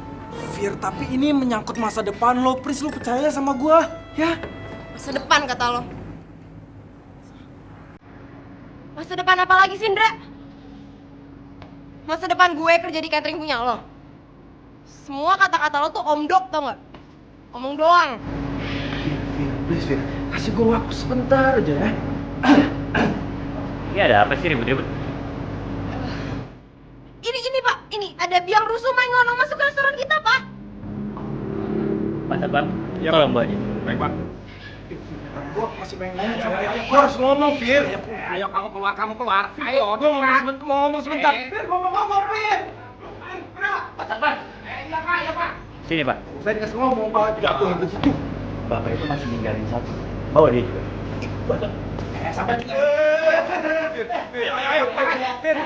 Vir, tapi ini menyangkut masa depan lo. Please, lo percaya sama gue, ya? Masa depan kata lo. Masa depan apa lagi sih, Indra? Masa depan gue kerja di catering punya lo. Semua kata-kata lo tuh omdok, tau nggak? Omong doang. Please, Vir. Kasih gue waktu sebentar aja, ya. Ini ada apa sih ribut-ribut? Ini Pak, ini ada biang rusuh main ngelonong masuk ke restoran kita, Pak. Pak Satpam, tolong bawa dia. Baik Pak. Gue masih pengen ngomong sama dia. Gue harus ngomong, Vir. Ayo kamu keluar. Ayo. Gue mau ngomong sebentar. Vir, gue mau ngomong, Vir. Pak Satpam. Iya Pak. Sini Pak. Saya dikasih ngomong, Pak. Jatuh di situ. Bapak itu masih ninggalin satu. Bawa dia juga. Sampai. Ayo, Vir.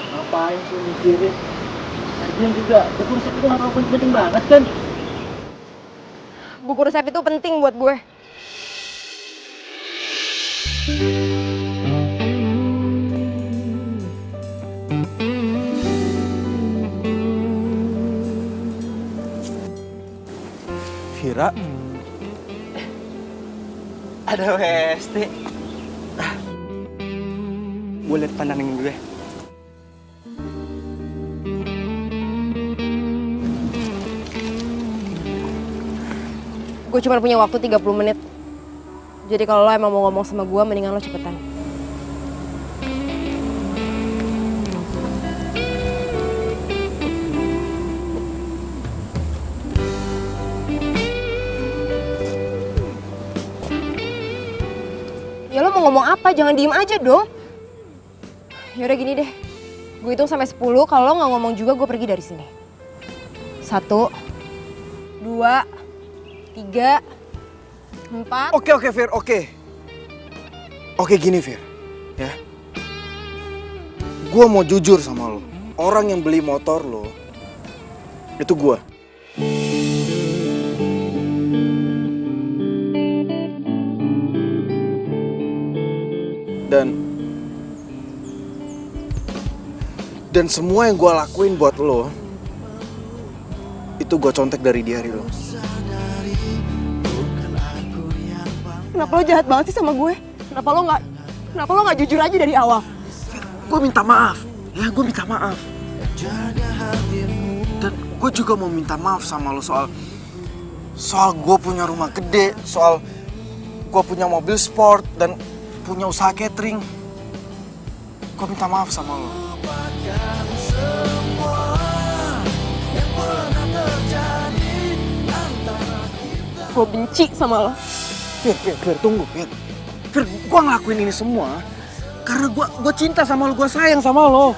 Ngapain sih mikirin? Lagian juga buku resep itu nggak penting banget kan? Buku resep itu penting buat gue. Vira. Ada WST. Gue liat pandangan gue. Gue cuma punya waktu 30 menit. Jadi kalau lo emang mau ngomong sama gue, mendingan lo cepetan. Ya lo mau ngomong apa? Jangan diem aja dong. Yaudah gini deh. Gue hitung sampai 10, kalau lo nggak ngomong juga gue pergi dari sini. 1, 2, 3, 4. Oke, Fir, oke. Oke gini, Fir. Ya. Gue mau jujur sama lo. Orang yang beli motor lo, itu gue. Dan semua yang gue lakuin buat lo, itu gue contek dari diary lo. Kenapa lo jahat banget sih sama gue? Kenapa lo nggak jujur aja dari awal? Gue minta maaf, ya gue minta maaf. Dan gue juga mau minta maaf sama lo soal gue punya rumah gede, soal gue punya mobil sport dan punya usaha catering. Gue minta maaf sama lo. Gue benci sama lo. Fir, tunggu, Fir. Fir, gue ngelakuin ini semua karena gue cinta sama lo, gue sayang sama lo.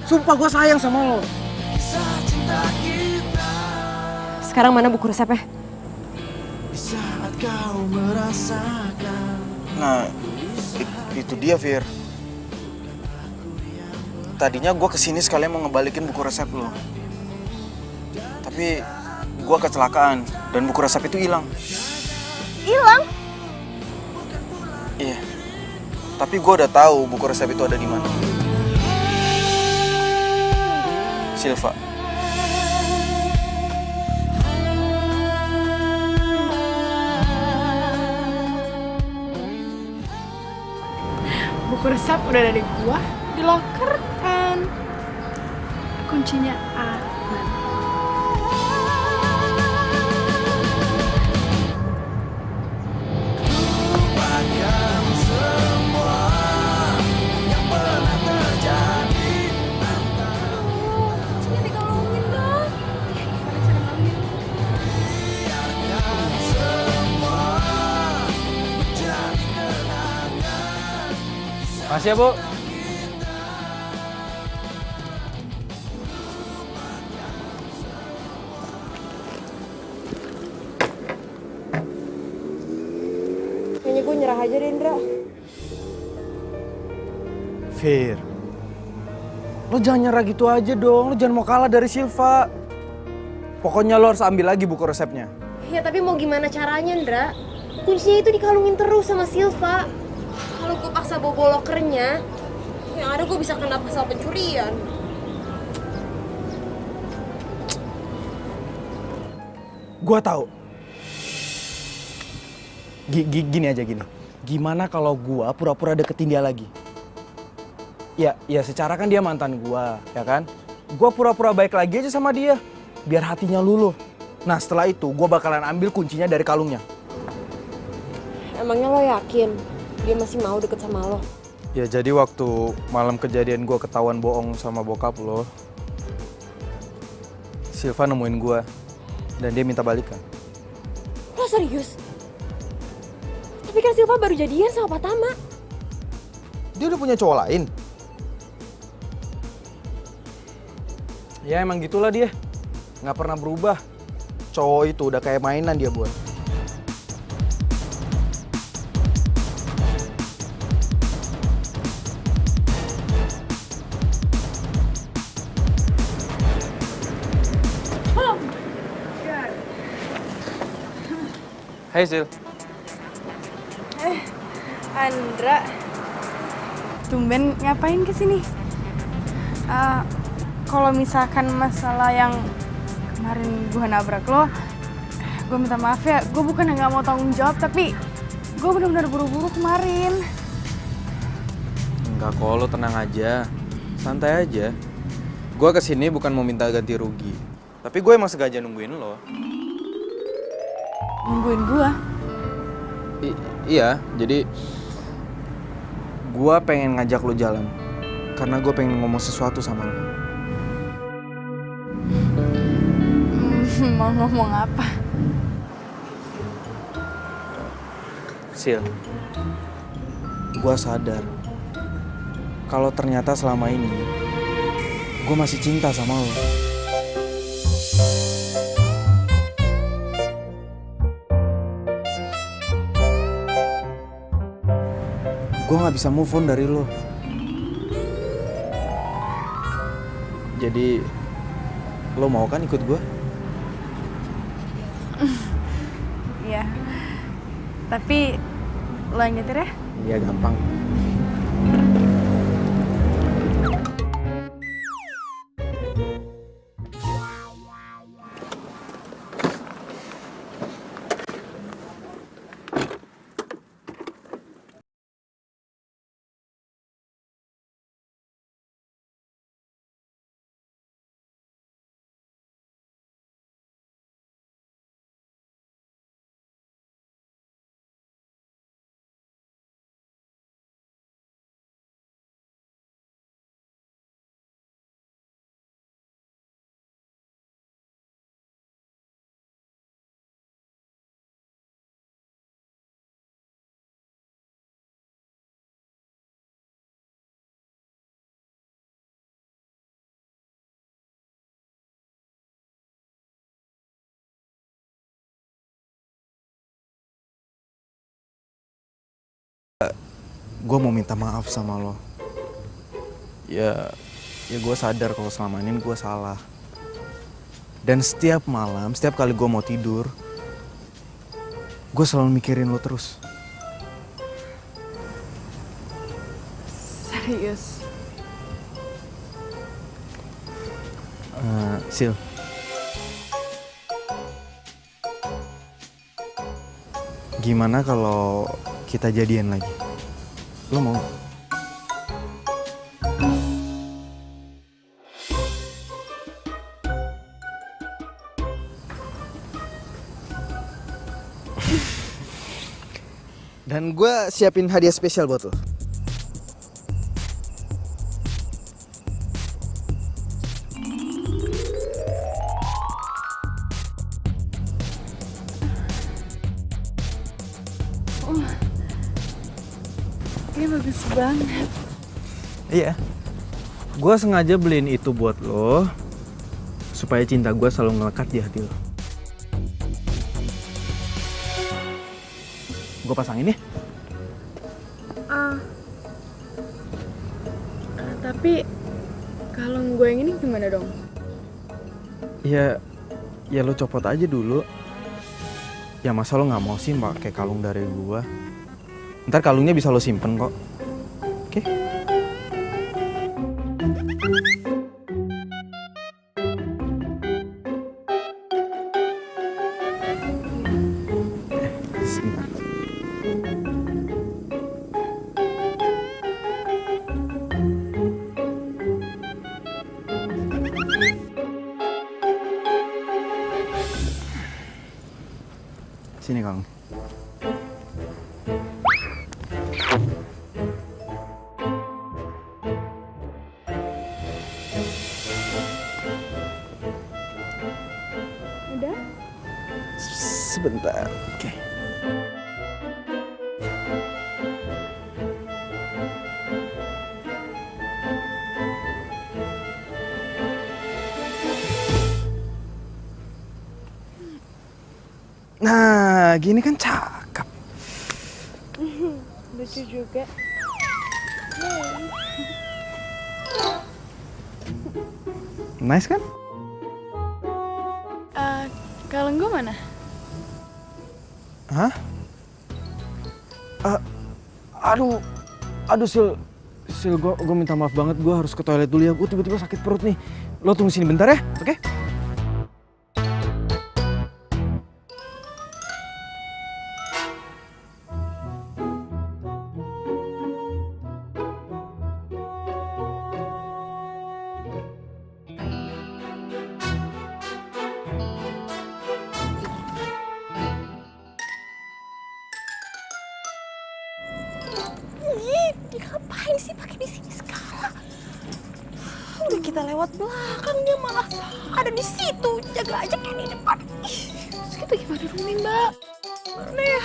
Sumpah gue sayang sama lo. Sekarang mana buku resepnya? Nah, itu dia, Fir. Tadinya gue kesini sekalian mau ngebalikin buku resep lo. Tapi gue kecelakaan dan buku resep itu hilang. Hilang? Iya. Tapi gue udah tahu buku resep itu ada di mana. Silva. Buku resep udah ada di gua, di locker kan. Kuncinya aman. Makasih ya, Bu. Kayaknya gue nyerah aja deh, Indra. Fir, lo jangan nyerah gitu aja dong. Lo jangan mau kalah dari Silva. Pokoknya lo harus ambil lagi buku resepnya. Ya tapi mau gimana caranya, Indra? Kuncinya itu dikalungin terus sama Silva. Kalau gue paksa bawa lokernya, yang ada gue bisa kena pasal pencurian. Gua tahu. Gini aja gini. Gimana kalau gua pura-pura deketin dia lagi? Ya secara kan dia mantan gua, ya kan? Gua pura-pura baik lagi aja sama dia, biar hatinya luluh. Nah setelah itu gua bakalan ambil kuncinya dari kalungnya. Emangnya lo yakin dia masih mau deket sama lo? Ya jadi waktu malam kejadian gua ketahuan bohong sama bokap lo, Silva nemuin gua dan dia minta balikan. Lo serius? Tapi kan Silva baru jadian sama Pak Tama. Dia udah punya cowok lain. Ya emang gitulah dia, nggak pernah berubah. Cowok itu udah kayak mainan dia buat. Hai Sil. Andra, tumben ngapain kesini? Kalau misalkan masalah yang kemarin gue nabrak lo, gue minta maaf ya. Gue bukan nggak mau tanggung jawab, tapi gue benar-benar buru-buru kemarin. Enggak kok, lo tenang aja, santai aja. Gue kesini bukan mau minta ganti rugi, tapi gue emang sengaja nungguin lo. Nungguin gue? Iya, jadi gue pengen ngajak lo jalan, karena gue pengen ngomong sesuatu sama lo. Mau ngomong apa? Sil, gue sadar kalau ternyata selama ini gue masih cinta sama lo. Gue gak bisa move on dari lo. Jadi, lo mau kan ikut gue? Iya. Tapi lo yang nyetir ya? Iya, gampang. Gue mau minta maaf sama lo. Ya gue sadar kalau selama ini gue salah. Dan setiap malam, setiap kali gue mau tidur, gue selalu mikirin lo terus. Serius? Sil. Gimana kalau kita jadian lagi? Lo mau gak? Dan gue siapin hadiah spesial buat lo. Ini bagus banget. Iya. Gue sengaja beliin itu buat lo supaya cinta gue selalu ngelekat di hati lo. Gue pasangin ya. Tapi kalung gue yang ini gimana dong? Ya lo copot aja dulu. Ya masa lo nggak mau sih pakai kalung dari gue? Ntar kalungnya bisa lo simpen kok. Oke? Sebentar. Sini Kang. Udah? Sebentar. Oke. Nah, gini kan cakep. Lucu juga. Nice kan? Kalung gue mana? Hah? Aduh Sil, gue minta maaf banget, gue harus ke toilet dulu ya. Gue tiba-tiba sakit perut nih. Lo tunggu sini bentar ya, oke? Ngapain sih pakai di sini segala? Udah kita lewat belakang, dia malah ada di situ, jaga aja kayak di depan. Terus kita gimana dong nih Mbak? Mana ya?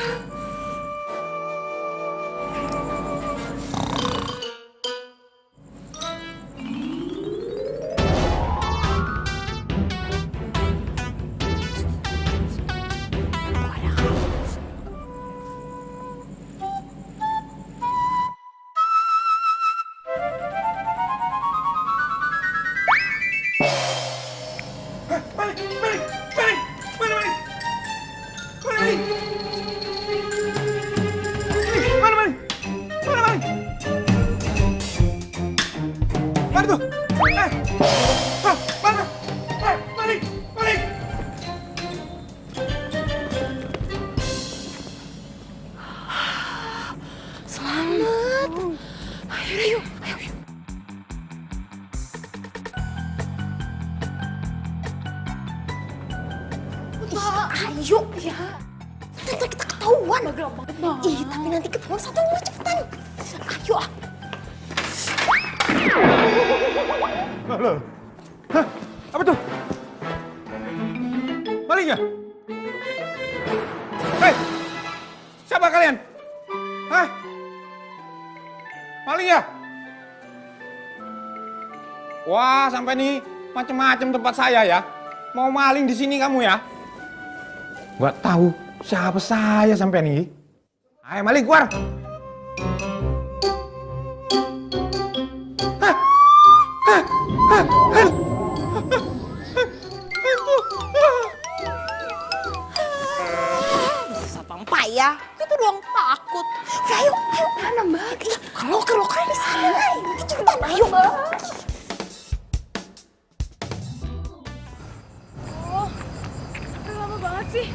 tuh? Mana? Balik! Balik! Selamat. Ayo, ayo. Ayo, ya. Nanti kita ketahuan. Ih, tapi nanti ketahuan satu nomor cepetan. Ayo ah. Halo. Hah? Apa tuh? Maling ya? Hei! Siapa kalian? Hah? Maling ya? Wah, sampai nih macam-macam tempat saya ya. Mau maling di sini kamu ya? Gak tahu siapa saya sampai nih. Ayo maling keluar. Satpam payah. Itu doang takut. Udah, ayo, ayo. Mana Mbak? Kalau loker di sana. Cepetan, ayo. Oh, lama banget sih.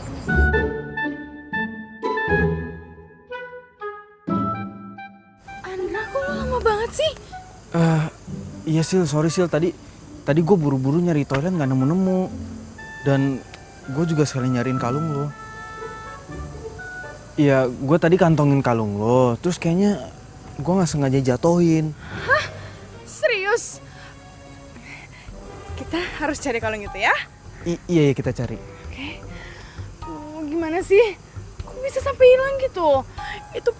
Andra, kok lo lama banget sih? Iya Sil, sorry Sil, tadi gue buru-buru nyari toilet nggak nemu-nemu. Dan gue juga sekali nyariin kalung lo. Iya, gue tadi kantongin kalung lo, terus kayaknya gue nggak sengaja jatohin. Hah? Serius? Kita harus cari kalung itu ya? Iya kita cari. Oke. Gimana sih? Kok bisa sampai hilang gitu? Itu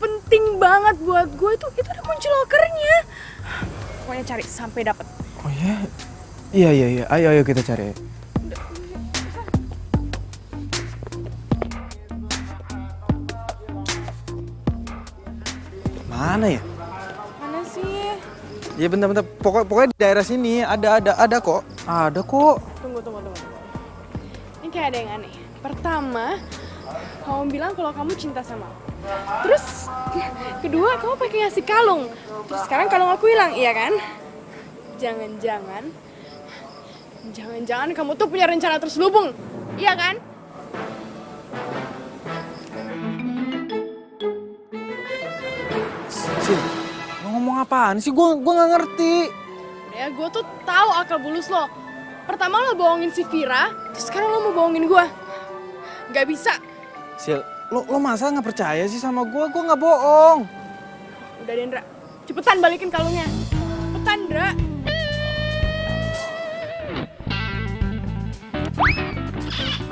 penting banget buat gue, itu ada kunci lokernya. Pokoknya cari sampai dapat. Oh iya? Iya. Ayo kita cari. Mana ya? Mana sih? Ya bentar. Pokoknya di daerah sini ada kok. Ada kok. Tunggu. Ini kayak ada yang aneh. Pertama, kamu bilang kalau kamu cinta sama aku. Terus, kedua kamu pakai ngasih kalung. Terus sekarang kalung aku hilang, iya kan? Jangan-jangan kamu tuh punya rencana terselubung, iya kan? Sil, lo ngomong apaan sih? Gue nggak ngerti. Ya, gue tuh tahu akal bulus lo. Pertama lo bohongin si Vira, terus sekarang lo mau bohongin gue. Gak bisa. Sil, lo masa nggak percaya sih sama gue? Gue nggak bohong. Udah Dendra, cepetan balikin kalungnya. Cepetan, Dra.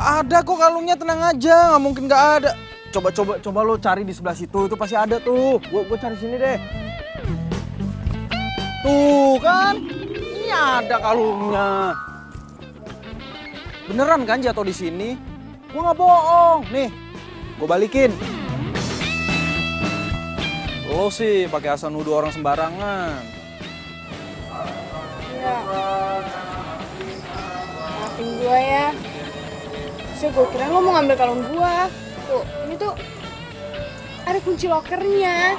Ada kok kalungnya, tenang aja, nggak mungkin nggak ada. Coba lo cari di sebelah situ, itu pasti ada tuh. Gue cari sini deh. Tuh kan, ini ada kalungnya. Beneran kan jatuh di sini? Gue nggak bohong. Nih, gue balikin. Lo sih pakai asal nuduh orang sembarangan. Ya. Maafin gue ya. Terus gue kira lo mau ngambil kalung gue. Tuh, ini tuh ada kunci lokernya.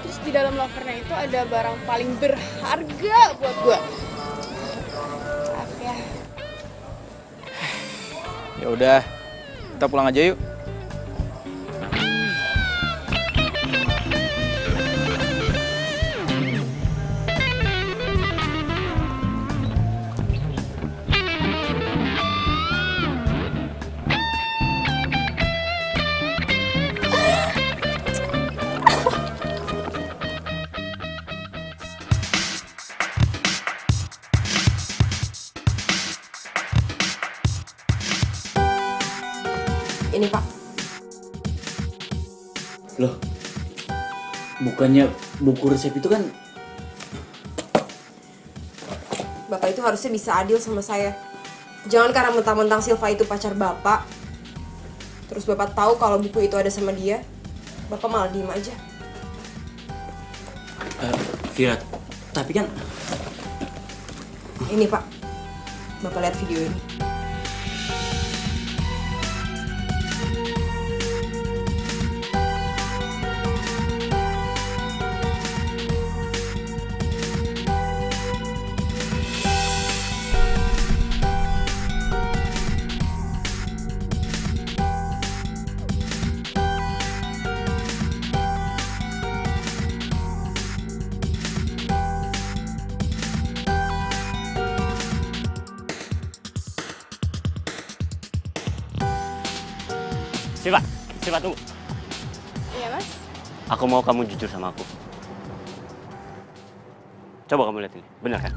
Terus di dalam lokernya itu ada barang paling berharga buat gue. Maaf ya. Ya udah, kita pulang aja yuk. Ini Pak. Loh, bukannya buku resep itu kan? Bapak itu harusnya bisa adil sama saya. Jangan karena mentang-mentang Silva itu pacar Bapak, terus Bapak tahu kalau buku itu ada sama dia, Bapak malah diem aja. Vira, tapi kan... Ini Pak, Bapak lihat video ini. Siva tunggu. Iya, Mas. Aku mau kamu jujur sama aku. Coba kamu lihat ini, benar kan?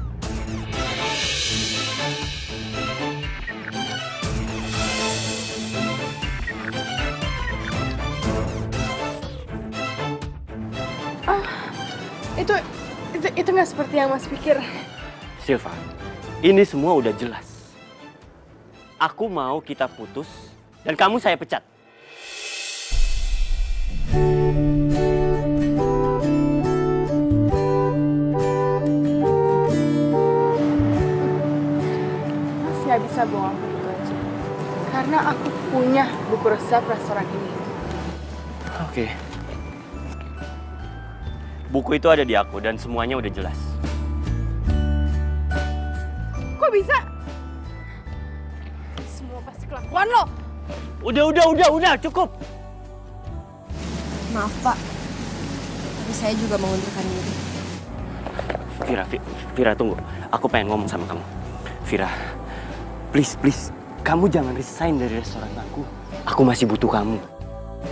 Itu nggak seperti yang Mas pikir. Silva, ini semua udah jelas. Aku mau kita putus dan kamu saya pecat. Mas nggak bisa bohong begitu aja. Karena aku punya buku resep restoran ini. Oke. Buku itu ada di aku dan semuanya udah jelas. Kok bisa? Semua pasti kelakuan lo. Udah, cukup. Maaf Pak, tapi saya juga mengundurkan diri. Vira tunggu. Aku pengen ngomong sama kamu. Vira, please, kamu jangan resign dari restoran aku. Aku masih butuh kamu.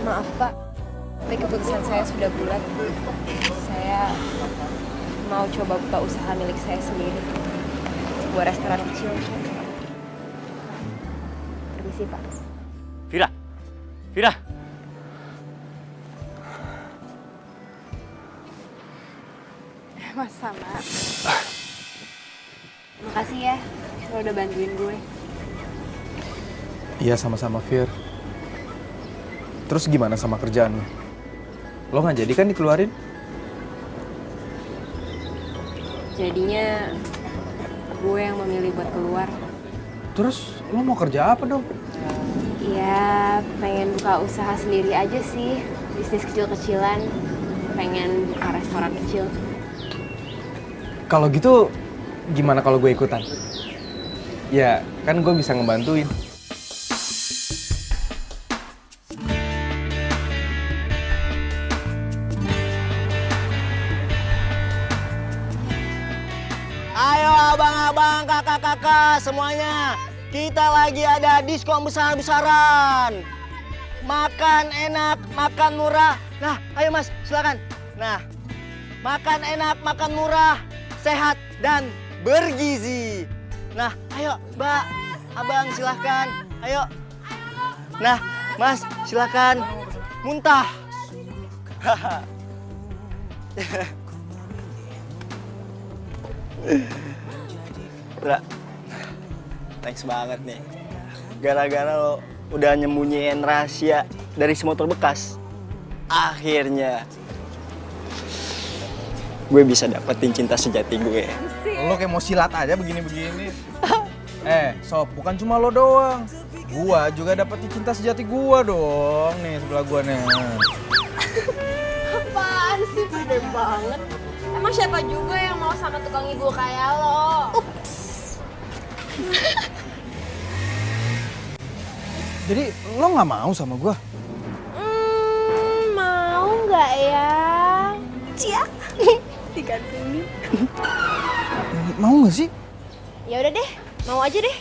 Maaf Pak, tapi keputusan saya sudah bulat. Saya mau coba buka usaha milik saya sendiri. Sebuah restoran kecil. Permisi Pak. Vira. Mas sama. Makasih ya, lo udah bantuin gue. Iya sama-sama Fir. Terus gimana sama kerjaan lo? Lo nggak jadi kan dikeluarin? Jadinya gue yang memilih buat keluar. Terus lo mau kerja apa dong? Ya, pengen buka usaha sendiri aja sih. Bisnis kecil-kecilan. Pengen buka restoran kecil. Kalau gitu gimana kalau gue ikutan? Ya kan gue bisa ngebantuin. Ayo abang-abang, kakak-kakak semuanya. Kita lagi ada diskon besar-besaran. Makan enak, makan murah. Nah, ayo Mas, silakan. Nah, makan enak, makan murah, sehat dan bergizi. Nah, ayo Mbak, Abang silahkan. Ayo. Nah, Mas silahkan. Muntah. Bra, thanks banget nih. Gara-gara lo udah nyembunyiin rahasia dari si motor bekas, akhirnya gue bisa dapetin cinta sejati gue. Lo kayak mau silat aja begini-begini. Sob, bukan cuma lo doang. Gua juga dapetin cinta sejati gua dong. Nih sebelah gua nih. Apaan sih, pede banget. Emang siapa juga yang mau sama tukang ibu kayak lo? Jadi lo nggak mau sama gua? Mau nggak ya? Cia, digantungin. Mau nggak sih? Ya udah deh, mau aja deh.